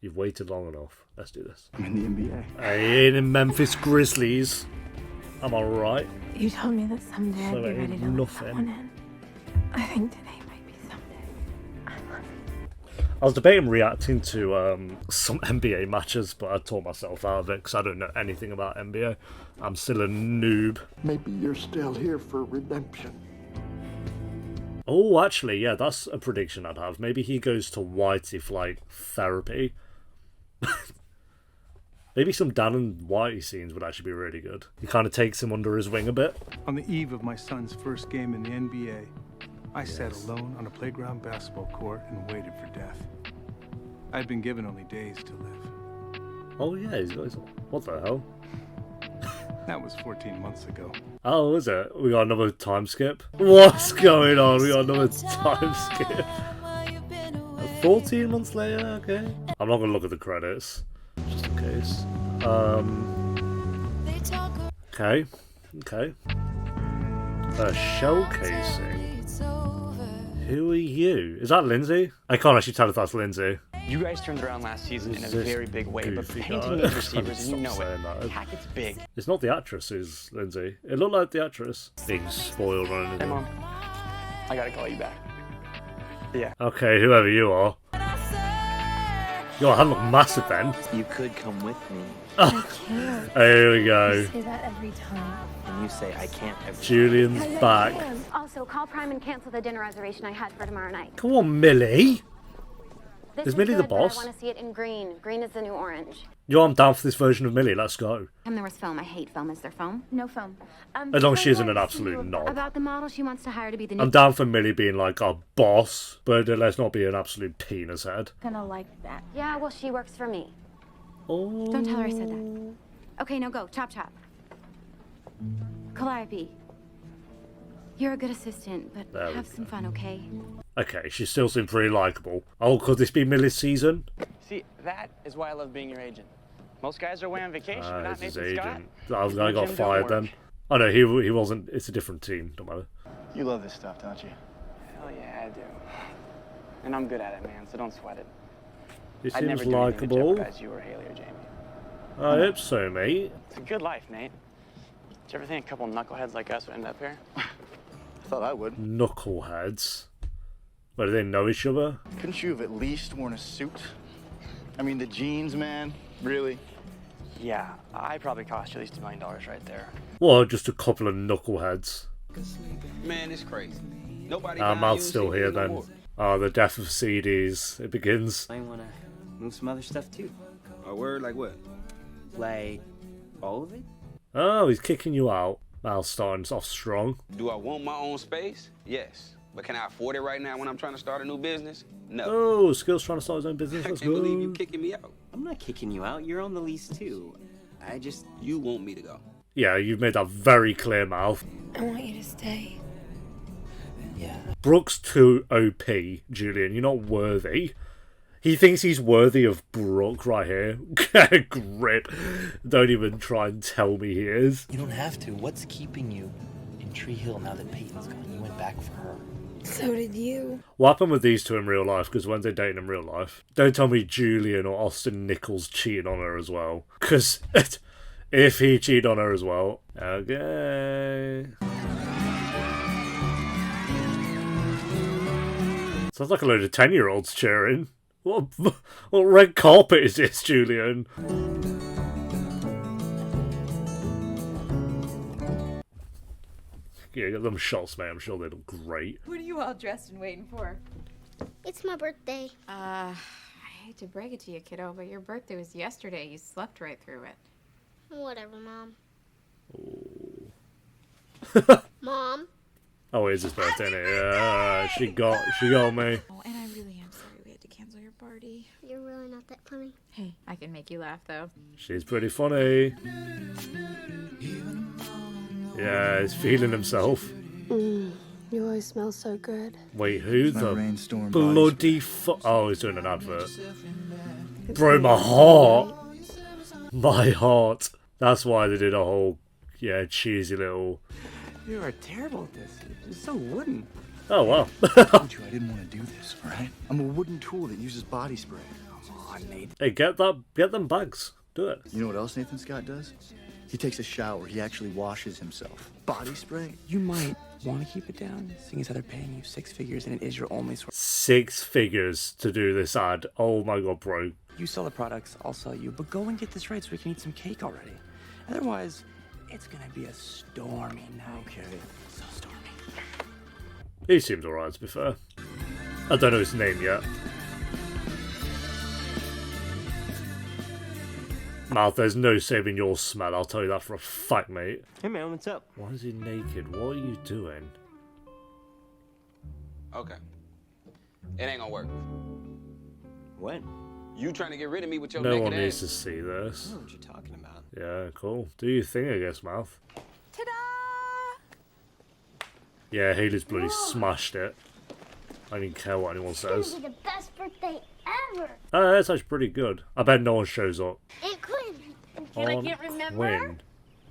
You've waited long enough. Let's do this. I'm in the NBA. I ain't in Memphis Grizzlies. Am I right? You told me that someday So I'd be ain't ready to nothing. let someone in. I think today might be someday. I love you. I was debating reacting to some NBA matches, but I taught myself out of it because I don't know anything about NBA. I'm still a noob. Maybe you're still here for redemption. Oh, actually, yeah, that's a prediction I'd have. Maybe he goes to Whitey for, like, therapy. Maybe some Dan and Whitey scenes would actually be really good. He kind of takes him under his wing a bit. On the eve of my son's first game in the NBA, I sat alone on a playground basketball court and waited for death. I'd been given only days to live. Oh, yeah, he's got his... What the hell? That was 14 months ago. Oh, is it? We got another time skip? What's going on? We got another time skip. 14 months later? Okay. I'm not going to look at the credits. Just in case. Okay. Okay. Shell casing. Who are you? Is that Lindsay? I can't actually tell if that's Lindsay. You guys turned around last season in a very big way, but Peyton needs receivers, and you know it. Packet's big. It's not the actress who's Lindsay. It looked like the actress. Being spoiled on anything. Hey, Mom. I gotta call you back. Yeah. Okay, whoever you are. Your hand look massive then. You could come with me. Oh. I can't. Here we go. You say that every time. And you say I can't every Julian's back. Also, call Prime and cancel the dinner reservation I had for tomorrow night. Come on, Millie. This Is Millie the good, but boss? I want to see it in green. Green is the new orange. Yo, I'm down for this version of Millie. Let's go. And there was foam. I hate foam. Is there foam? No foam. As long as she isn't an absolute knob. About the model she wants to hire to be the new... I'm down for Millie being like our boss, but let's not be an absolute penis head. Gonna like that. Yeah, well, she works for me. Oh. Don't tell her I said that. Okay, now go. Chop, chop. Calliope. You're a good assistant, but There we have some fun, okay? Okay, she still seems pretty likeable. Oh, could this be Millie's season? See, that is why I love being your agent. Most guys are away on vacation, but not This is Nathan Scott. agent. I got Jim fired don't then. Oh no, he wasn't. It's a different team. Don't matter. You love this stuff, don't you? Hell yeah, I do. And I'm good at it, man, so don't sweat it. He I'd never seems do anything to likeable. jeopardize you or Haley or Jamie. I hope so, mate. It's a good life, Nate. Did you ever think a couple knuckleheads like us would end up here? I thought I would. Knuckleheads. But do they know each other? Couldn't you have at least worn a suit? I mean, the jeans, man. Really? Yeah, I probably cost you at least $1 million right there. Well, just a couple of knuckleheads. Man, it's crazy. Nobody. Mal's still here then. Oh, the death of CDs. It begins. I want to move some other stuff too. A word like what? Like all of it? Oh, he's kicking you out. Mal's starting off strong. Do I want my own space? Yes. But can I afford it right now when I'm trying to start a new business? No. Oh, Skill's trying to start his own business. I Let's can't believe you go. kicking me out. I'm not kicking you out. You're on the lease too. You want me to go. Yeah, you've made that very clear, Mal. I want you to stay. Yeah. Brooke's too OP, Julian. You're not worthy. He thinks he's worthy of Brooke right here. Grip. Don't even try and tell me he is. You don't have to. What's keeping you in Tree Hill now that Peyton's gone? You went back for her. So did you. What happened with these two in real life? Because when they date in real life, don't tell me Julian or Austin Nichols cheating on her as well. Because if he cheated on her as well, okay. Sounds like a load of 10-year-olds cheering. What red carpet is this, Julian? Yeah, get them shots, mate. I'm sure they look great. What are you all dressed and waiting for? It's my birthday. I hate to break it to you, kiddo, but your birthday was yesterday. You slept right through it. Whatever, Mom. Oh. Mom? Oh, it is his birthday, isn't it? Yeah, she got me. Oh, and I really am sorry we had to cancel your party. You're really not that funny. Hey, I can make you laugh, though. She's pretty funny. Yeah, he's feeling himself. You always smell so good. Wait, who the rainstorm bloody Oh, he's doing an advert. Bro, my heart. My heart. That's why they did a whole, cheesy little... You are terrible at this. You're so wooden. Oh, wow. I told you I didn't want to do this, all right? I'm a wooden tool that uses body spray. Come on, Nate. Hey, get them bags. Do it. You know what else Nathan Scott does? He takes a shower. He actually washes himself. Body spray. You might want to keep it down, seeing as how they're paying you 6 figures and it is your only source. 6 figures to do this ad. Oh my god, bro. You sell the products, I'll sell you, but go and get this right so we can eat some cake already. Otherwise, it's gonna be a stormy night. Okay. So stormy. He seems alright, to be fair. I don't know his name yet. Mouth, there's no saving your smell, I'll tell you that for a fact, mate. Hey man, what's up? Why is he naked? What are you doing? Okay. It ain't gonna work. When? You trying to get rid of me with your No naked one ass. needs to see I this. don't know what you're talking about. Yeah, cool. Do your thing, I guess, Mouth. Ta-da! Yeah, Haley's bloody smashed it. I don't even care what anyone says. It's gonna be the best birthday ever. Oh, that's actually pretty good. I bet no one shows up. And Quinn. And I On can't remember.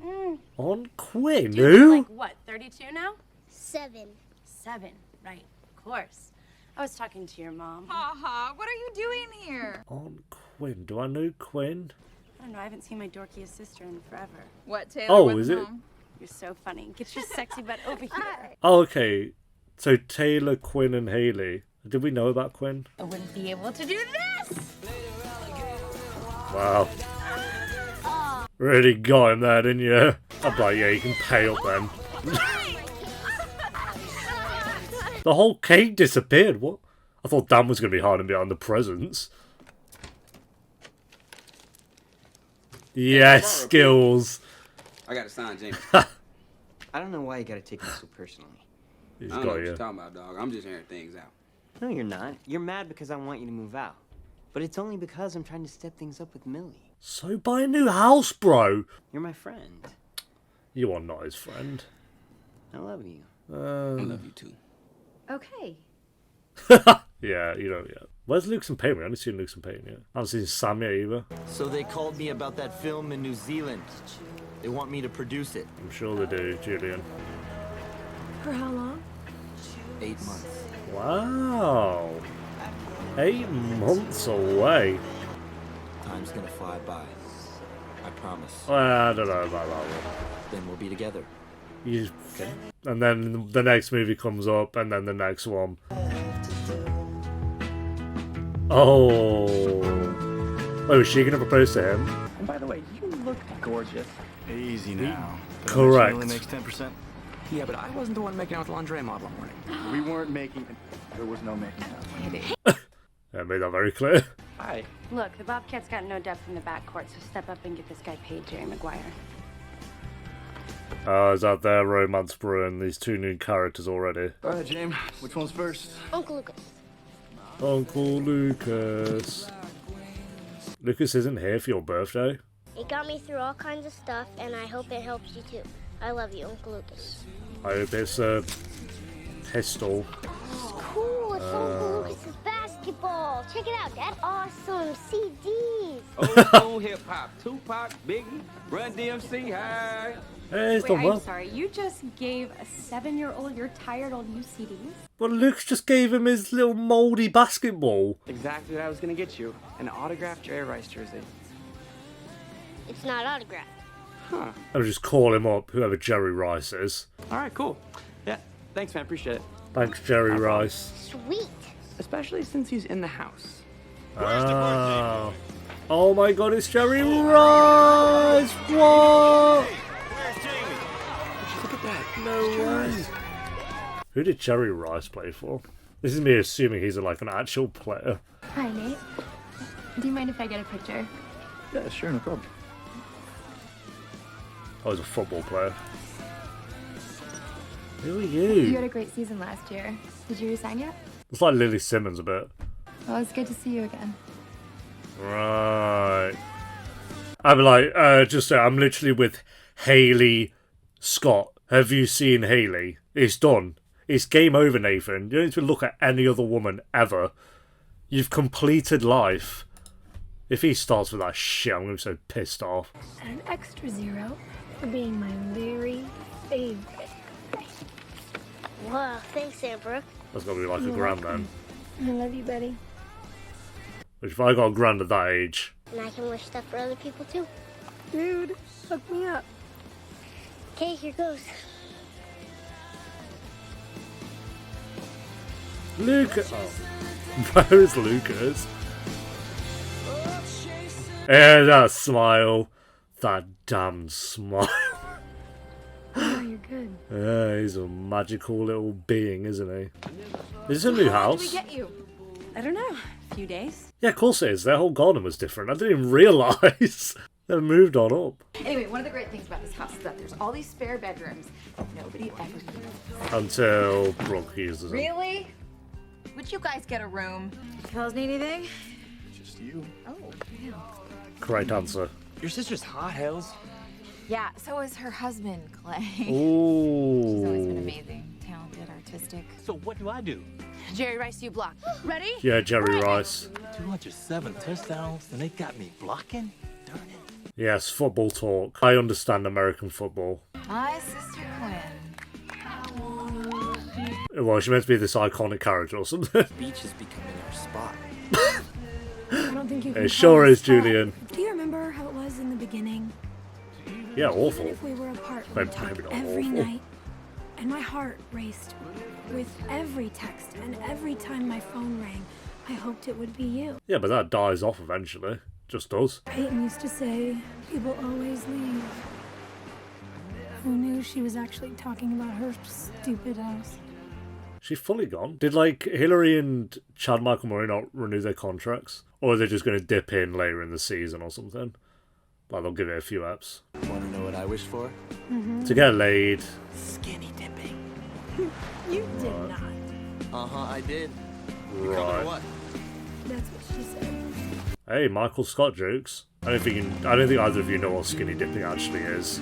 Quinn. On Quinn? Dude, you're Who? like what, 32 now? 7. 7, right, of course. I was talking to your mom. Haha, what are you doing here? On Quinn. Do I know Quinn? I don't know, I haven't seen my dorkiest sister in forever. What, Taylor? Oh, what's is it? home? You're so funny. Get your sexy butt over here. Oh, okay. So Taylor, Quinn, and Haley. Did we know about Quinn? I wouldn't be able to do this! Wow. Really got him there, didn't you? I'm like, yeah, you can pay up then. The whole cake disappeared. What? I thought Dan was going to be hiding behind the presents. Yes, skills. I got to sign James. I don't know why you gotta take me so personally. He's I don't know got what you. you're talking about, dog. I'm just hearing things out. No, you're not. You're mad because I want you to move out. But it's only because I'm trying to step things up with Millie. So buy a new house, bro. You're my friend. You are not his friend. I love you. I love you too. Okay. Yeah, you know, yeah. Where's Lucas and Peyton? I haven't seen Lucas and Peyton yet. I haven't seen Sam yet either. So they called me about that film in New Zealand. They want me to produce it. I'm sure they do, Julian. For how long? 8 months. Wow. 8 months away. Time's gonna fly by. I promise. Well, I don't know about that one. Then we'll be together. You, Okay? and then the next movie comes up, and then the next one. Oh. Oh, is she going to propose to him? And by the way, you look gorgeous. Easy now. Correct. Only makes 10%. Yeah, but I wasn't the one making out with the lingerie model all morning. We weren't making. There was no making out. I made that very clear. Hi. Look, the Bobcats got no depth in the backcourt, so step up and get this guy paid, Jerry Maguire. Is that their romance brewing? These 2 new characters already. All right, James. Which one's first? Uncle Lucas. Uncle Lucas. Lucas isn't here for your birthday. It got me through all kinds of stuff, and I hope it helps you too. I love you, Uncle Lucas. I hope it's a pistol. Cool, it's Uncle Lucas's basketball. Check it out, Dad. Awesome CDs. Old school hip hop. Tupac, Biggie, Run DMC, hi. Hey, it's Wait, done I'm well. sorry, you just gave a 7-year-old your tired old UCDs? Well, Lucas just gave him his little mouldy basketball. Exactly what I was gonna get you. An autographed Jerry Rice jersey. It's not autographed. Huh. I'll just call him up, whoever Jerry Rice is. Alright, cool. Yeah, thanks man, appreciate it. Thanks, Jerry Rice. Sweet. Especially since he's in the house. Oh. Oh my god, it's Jerry Rice! What? Look at that. No way. Who did Jerry Rice play for? This is me assuming he's like an actual player. Hi, Nate. Do you mind if I get a picture? Yeah, sure, no problem. I was a football player. Who are You had you? a great season last year. Did you resign yet? It's like Lily Simmons a bit. Well, it's good to see you again. Right. I'm like, just so I'm literally with Haley Scott. Have you seen Haley? It's done. It's game over, Nathan. You don't need to look at any other woman ever. You've completed life. If he starts with that shit, I'm going to be so pissed off. And an extra 0 for being my very favorite. Wow, thanks, Aunt Brooke. That's got to be like a You're grand welcome. then. I love you, buddy. Which if I got a grand at that age, And I can wish stuff for other people too. Dude, hook me up. Okay, here goes. Lucas. Oh. Where is Lucas? Yeah, that smile. That damn smile. Oh, you're good. Yeah, he's a magical little being, isn't he? Is this a new How long did house? we get you? I don't know. A few days. Yeah, of course it is. Their whole garden was different. I didn't even realise. They've moved on up. Anyway, one of the great things about this house is that there's all these spare bedrooms that nobody ever uses. Until Brooke uses them. Really? Would you guys get a room? Girls need anything? Just you. Oh, yeah. Great answer. Your sister's hot, Hells. Yeah, so is her husband, Clay. Ooh. She's always been amazing, talented, artistic. So what do I do? Jerry Rice, you block. Ready? Yeah, Jerry Rice. 207 touchdowns, and they got me blocking? Darn it. Yes, football talk. I understand American football. My sister Quinn. Well, she meant to be this iconic character or something. Beach is becoming our spot. I don't think you can It call sure it a is, spot. Julian. Do you remember how it was in the beginning? Yeah, Even awful. if we were apart, Maybe we'd talk not every awful. night. And my heart raced with every text, and every time my phone rang, I hoped it would be you. Yeah, but that dies off eventually. Just does. Peyton used to say, people always leave. Who knew she was actually talking about her stupid house? She's fully gone. Did, like, Hillary and Chad Michael Murray not renew their contracts? Or are they just going to dip in later in the season or something? Like, they'll give it a few eps. Want to know what I wish for? To get laid. Skinny dipping. You did not. Uh-huh, I did. Right. What? That's what she said. Hey, Michael Scott jokes. I don't think either of you know what skinny dipping actually is.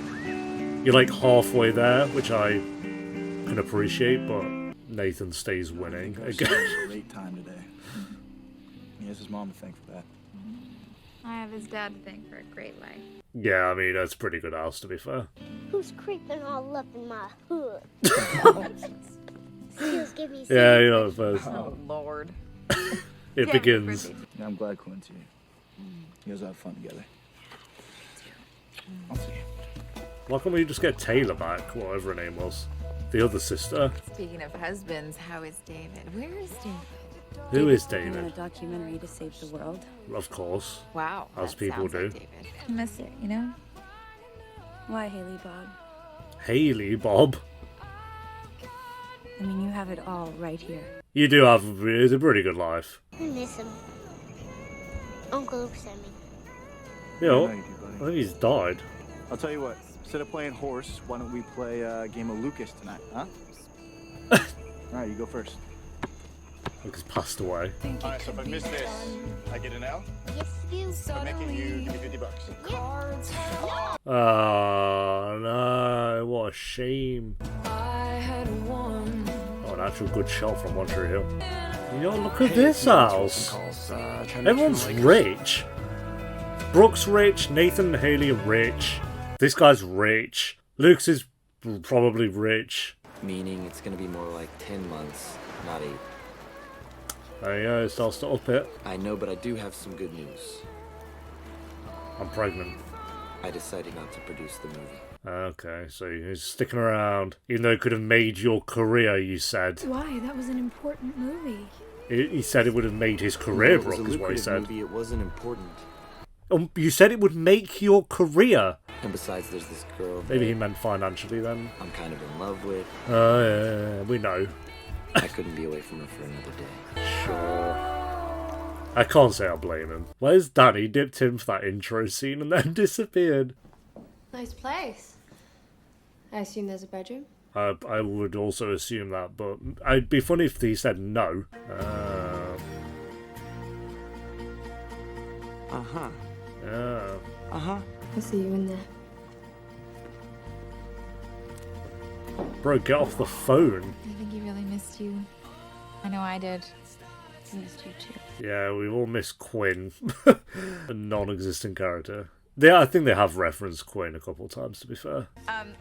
You're like halfway there, which I can appreciate, but Nathan stays winning again. A late time today. He has his mom to thank for that. I have his dad to thank for a great life. Yeah, I mean, that's a pretty good house, to be fair. Who's creeping all up in my hood? Skills give me Yeah, you know, first. Oh, Lord. It Yeah, begins. Yeah, I'm glad Quinn's here. You guys have fun together. I'll see you. Why can't we just get Taylor back, whatever her name was? The other sister. Speaking of husbands, how is David? Where is David? Who is I'm in a David? documentary to save the world. Of course. Wow. As that people sounds do. like David. I miss it, you know? Why, Haley Bob? Haley, Bob. I mean, you have it all right here. You do have a pretty good life. I miss him. Uncle Luke sent me. You know, I know you do, buddy. I think he's died. I'll tell you what. Instead of playing horse, why don't we play a game of Lucas tonight, huh? All right, you go first. Like he's passed away. All right, so if I miss this, I get an L. Yes, you. I'm making you give me $50. Oh no, what a shame. Oh, an actual good shot from One Tree Hill. You know, look at this house. Everyone's rich. Brooke's rich, Nathan and Haley are rich. This guy's rich. Luke's is probably rich. Meaning it's gonna be more like 10 months, not 8. There you go, it starts to up it. I know, but I do have some good news. I'm pregnant. I decided not to produce the movie. Okay, so he's sticking around. Even though it could have made your career, you said. Why? That was an important movie. He said it would have made his career, It was a Brooke, is what he lucrative said. movie, it wasn't important. You said it would make your career. And besides, there's this girl Maybe he that meant financially then. I'm kind of in love with. Oh, yeah, we know. I couldn't be away from her for another day. Sure. I can't say I blame him. Where's Danny? Dipped in for that intro scene and then disappeared. Nice place. I assume there's a bedroom? I would also assume that, but it'd be funny if he said no. Uh-huh. Yeah. Uh-huh. I'll see you in there. Bro, get off the phone. I think he really missed you. I know I did. I missed you too. Yeah, we all miss Quinn. A non-existent character. I think they have referenced Quinn a couple of times, to be fair.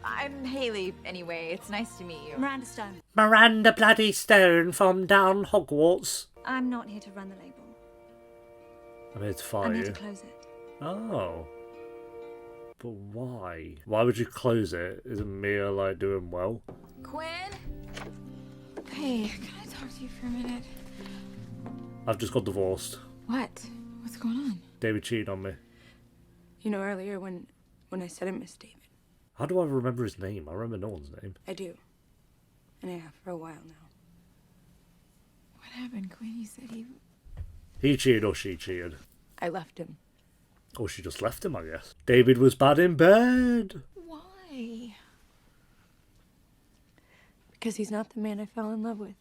I'm Haley, anyway. It's nice to meet you. Miranda Stone. Miranda Bloody Stone from down Hogwarts. I'm not here to run the label. I'm here to I'm fire here you. to close it. Oh. But why? Why would you close it? Isn't Mia, like, doing well? Quinn? Hey, can I talk to you for a minute? I've just got divorced. What? What's going on? David cheated on me. You know, earlier when I said I miss David. How do I remember his name? I remember no one's name. I do. And I have for a while now. What happened, Quinn? You said He cheated or she cheated? I left him. Or she just left him, I guess. David was bad in bed. Why? Because he's not the man I fell in love with.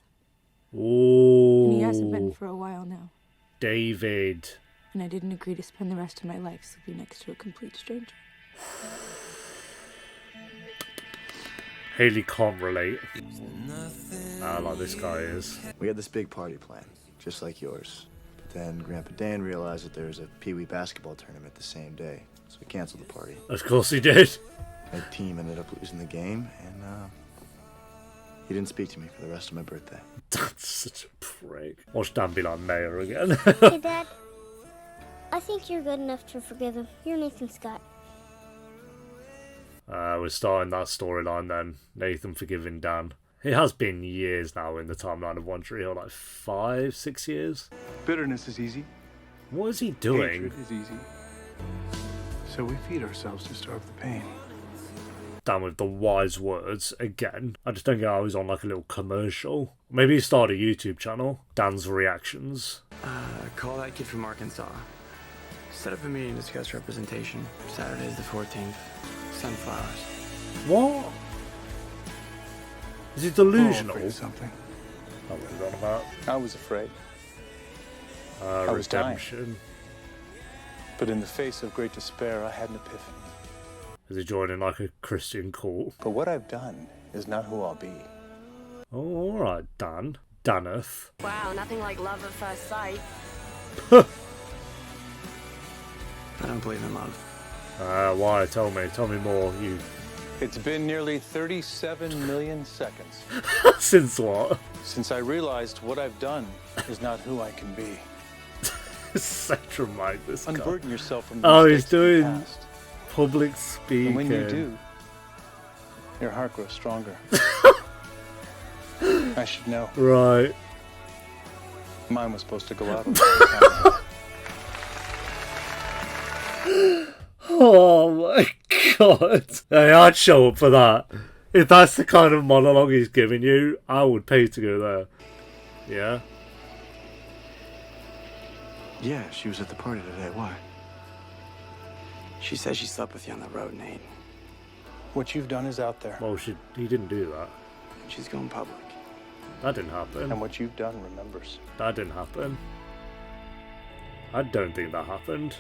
Ooh. And he hasn't been for a while now. David. And I didn't agree to spend the rest of my life sleeping next to a complete stranger. Haley can't relate. Like this guy is. We had this big party plan, just like yours. But then Grandpa Dan realized that there was a Pee Wee basketball tournament the same day, so we canceled the party. Of course he did. My team ended up losing the game, and he didn't speak to me for the rest of my birthday. That's such a prick. Watch Dan be like mayor again. Hey, Dad. I think you're good enough to forgive him. You're Nathan Scott. We're starting that storyline then. Nathan forgiving Dan. It has been years now in the timeline of One Tree Hill, like 5, 6 years. Bitterness is easy. What is he doing? Hatred is easy. So we feed ourselves to starve the pain. Dan with the wise words again. I just don't get how he's on like a little commercial. Maybe he started a YouTube channel. Dan's reactions. Call that kid from Arkansas. Set up a meeting to discuss representation. Saturday's the 14th. Sunflowers. What? Is he delusional? Oh, something. I was on about. I was afraid. I was redemption. But in the face of great despair, I had an epiphany. Is he joining like a Christian cult? But what I've done is not who I'll be. Oh, alright, Dan. Daneth. Wow, nothing like love at first sight. I don't believe in love. Why? Tell me more. You. It's been nearly 37 million seconds. Since what? Since I realized what I've done is not who I can be. So dramatic, this guy. Unburden yourself from the he's mistakes of the doing past. public speaking. And when you do, your heart grows stronger. I should know. Right. Mine was supposed to go out a long time. Oh my god. Hey, I'd show up for that. If that's the kind of monologue he's giving you, I would pay to go there. Yeah? Yeah, she was at the party today. Why? She says she slept with you on the road, Nate. What you've done is out there. Well, he didn't do that. She's going public. That didn't happen. And what you've done remembers. That didn't happen. I don't think that happened.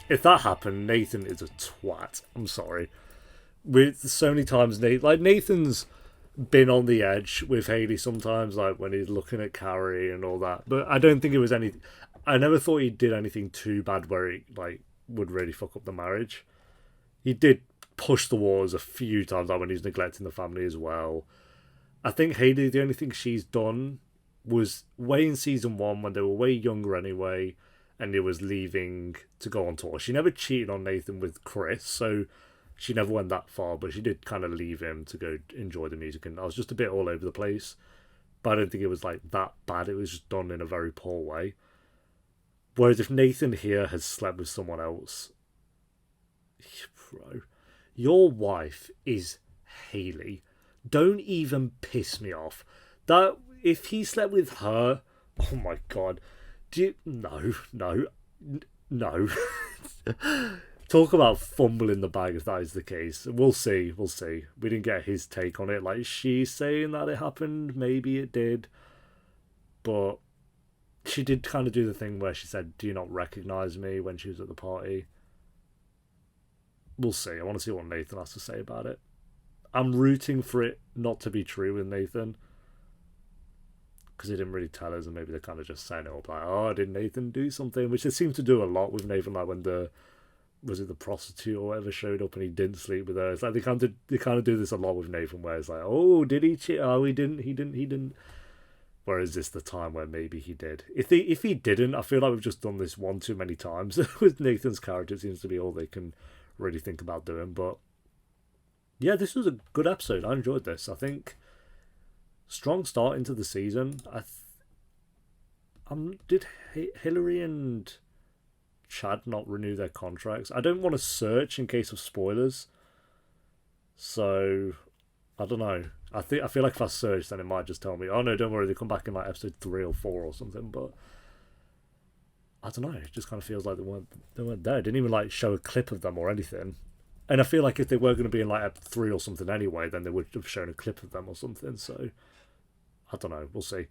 If that happened, Nathan is a twat. I'm sorry. With so many times, Nathan's been on the edge with Haley sometimes, like when he's looking at Carrie and all that. But I don't think it was anything. I never thought he did anything too bad where he would really fuck up the marriage. He did push the waters a few times, like when he's neglecting the family as well. I think Haley, the only thing she's done was way in season 1 when they were way younger anyway, and he was leaving to go on tour. She never cheated on Nathan with Chris, so she never went that far, but she did kind of leave him to go enjoy the music, and I was just a bit all over the place. But I don't think it was like that bad. It was just done in a very poor way. Whereas if Nathan here has slept with someone else, bro, your wife is Haley. Don't even piss me off. That if he slept with her, oh my god. No. Talk about fumbling the bag if that is the case. We'll see. We didn't get his take on it. Like, she's saying that it happened. Maybe it did. But she did kind of do the thing where she said, "Do you not recognise me?" when she was at the party. We'll see. I want to see what Nathan has to say about it. I'm rooting for it not to be true with Nathan. Because he didn't really tell us, and maybe they're kind of just saying it up like, "Oh, did Nathan do something?" Which they seem to do a lot with Nathan, like when the prostitute or whatever showed up and he didn't sleep with her. It's like they kind of do this a lot with Nathan, where it's like, "Oh, did he cheat? Oh, he didn't. Where is this the time where maybe he did? If he didn't, I feel like we've just done this one too many times with Nathan's character. It seems to be all they can really think about doing. But yeah, this was a good episode. I enjoyed this. I think strong start into the season. Did Hillary and Chad not renew their contracts? I don't want to search in case of spoilers. So I don't know. I feel like if I search, then it might just tell me, oh no, don't worry, they come back in like episode 3 or 4 or something. But I don't know. It just kind of feels like they weren't there. It didn't even like show a clip of them or anything. And I feel like if they were going to be in like episode 3 or something anyway, then they would have shown a clip of them or something. So I don't know. We'll see.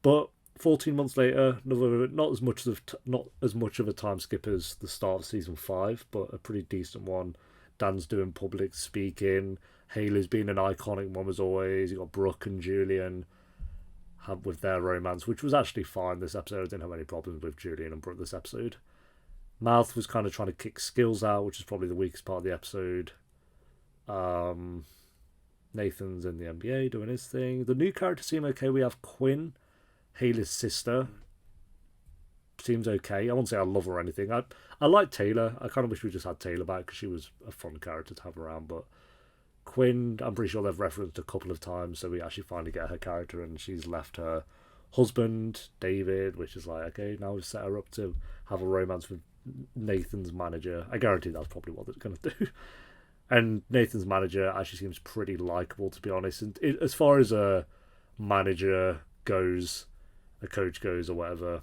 But 14 months later, not as much of a time skip as the start of season 5, but a pretty decent one. Dan's doing public speaking. Haley's been an iconic mom as always. You got Brooke and Julian with their romance, which was actually fine this episode. I didn't have any problems with Julian and Brooke this episode. Mouth was kind of trying to kick skills out, which is probably the weakest part of the episode. Nathan's in the NBA doing his thing. The new characters seem okay. We have Quinn, Haley's sister. Seems okay. I won't say I love her or anything. I like Taylor. I kind of wish we just had Taylor back because she was a fun character to have around. But Quinn, I'm pretty sure they've referenced a couple of times, so we actually finally get her character, and she's left her husband, David, which is like, okay, now we've set her up to have a romance with Nathan's manager. I guarantee that's probably what they're going to do. And Nathan's manager actually seems pretty likable, to be honest. And as far as a manager goes, a coach goes, or whatever,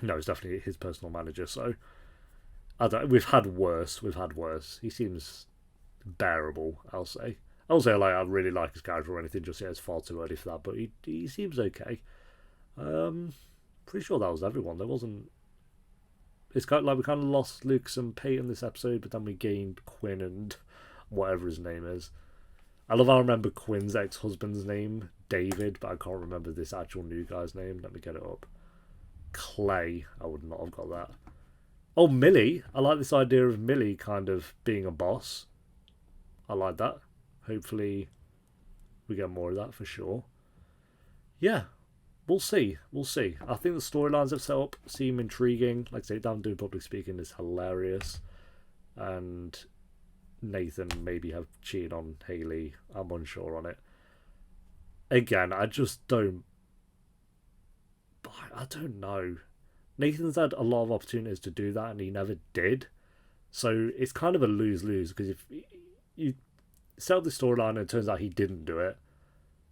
no, it's definitely his personal manager. So we've had worse. He seems bearable, I'll say. I won't say like I really like his character or anything, just it's far too early for that, but he seems okay. Pretty sure that was everyone. There wasn't. It's kind of like we kind of lost Lucas and Peyton this episode, but then we gained Quinn and whatever his name is. I remember Quinn's ex-husband's name, David, but I can't remember this actual new guy's name. Let me get it up. Clay. I would not have got that. Oh, Millie. I like this idea of Millie kind of being a boss. I like that. Hopefully we get more of that for sure. Yeah, we'll see. I think the storylines they've set up seem intriguing. Like I say, Dan doing public speaking is hilarious. And Nathan maybe have cheated on Haley. I'm unsure on it. Again, I don't know. Nathan's had a lot of opportunities to do that and he never did. So it's kind of a lose-lose, because if you set the storyline and it turns out he didn't do it,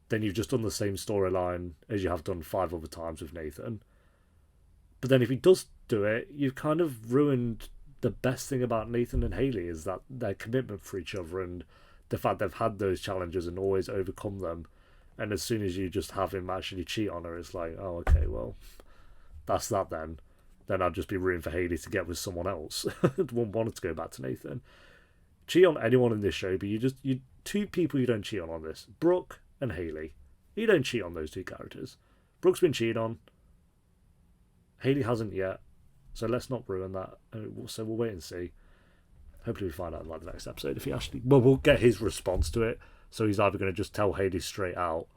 then you've just done the same storyline as you have done 5 other times with Nathan. But then if he does do it, you've kind of ruined the best thing about Nathan and Haley, is that their commitment for each other and the fact they've had those challenges and always overcome them. And as soon as you just have him actually cheat on her, it's like, oh, okay, well, that's that then. Then I'd just be rooting for Haley to get with someone else. I wouldn't want to go back to Nathan. Cheat on anyone in this show, but you two people you don't cheat on this. Brooke and Haley. You don't cheat on those two characters. Brooke's been cheated on. Haley hasn't yet. So let's not ruin that. So we'll wait and see. Hopefully we find out in like the next episode if he actually... Well, we'll get his response to it. So he's either going to just tell Haley straight out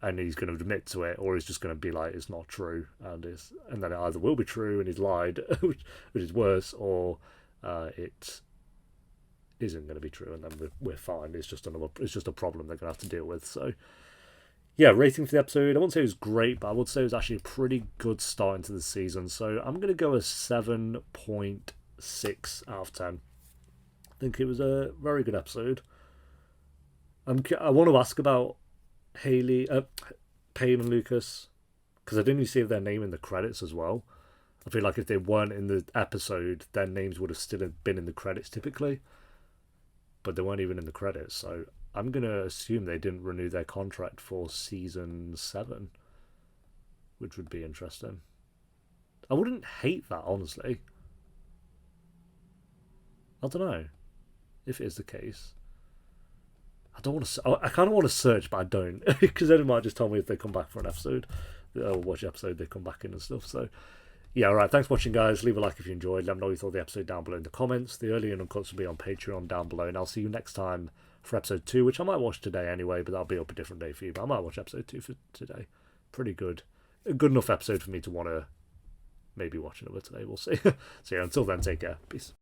and he's going to admit to it, or he's just going to be like, it's not true. And then it either will be true and he's lied, which is worse, or it isn't going to be true and then we're fine. It's just a problem they're going to have to deal with. So yeah, rating for the episode, I wouldn't say it was great, but I would say it was actually a pretty good start into the season. So I'm going to go a 7.6 out of 10. I think it was a very good episode. I want to ask about Haley, Payne and Lucas, because I didn't even see their name in the credits as well. I feel like if they weren't in the episode, their names would have still been in the credits typically, but they weren't even in the credits. So I'm going to assume they didn't renew their contract for season 7, which would be interesting. I wouldn't hate that, honestly. I don't know if it is the case. I kind of want to search, but I don't, because then it might just tell me if they come back for an episode, or which episode they come back in and stuff. So yeah, alright, thanks for watching, guys. Leave a like if you enjoyed. Let me know what you thought of the episode down below in the comments. The early and uncuts will be on Patreon down below, and I'll see you next time for episode 2, which I might watch today anyway, but that'll be up a different day for you. But I might watch episode 2 for today. pretty good. A good enough episode for me to want to maybe watch another today. We'll see. So yeah, until then, take care. Peace.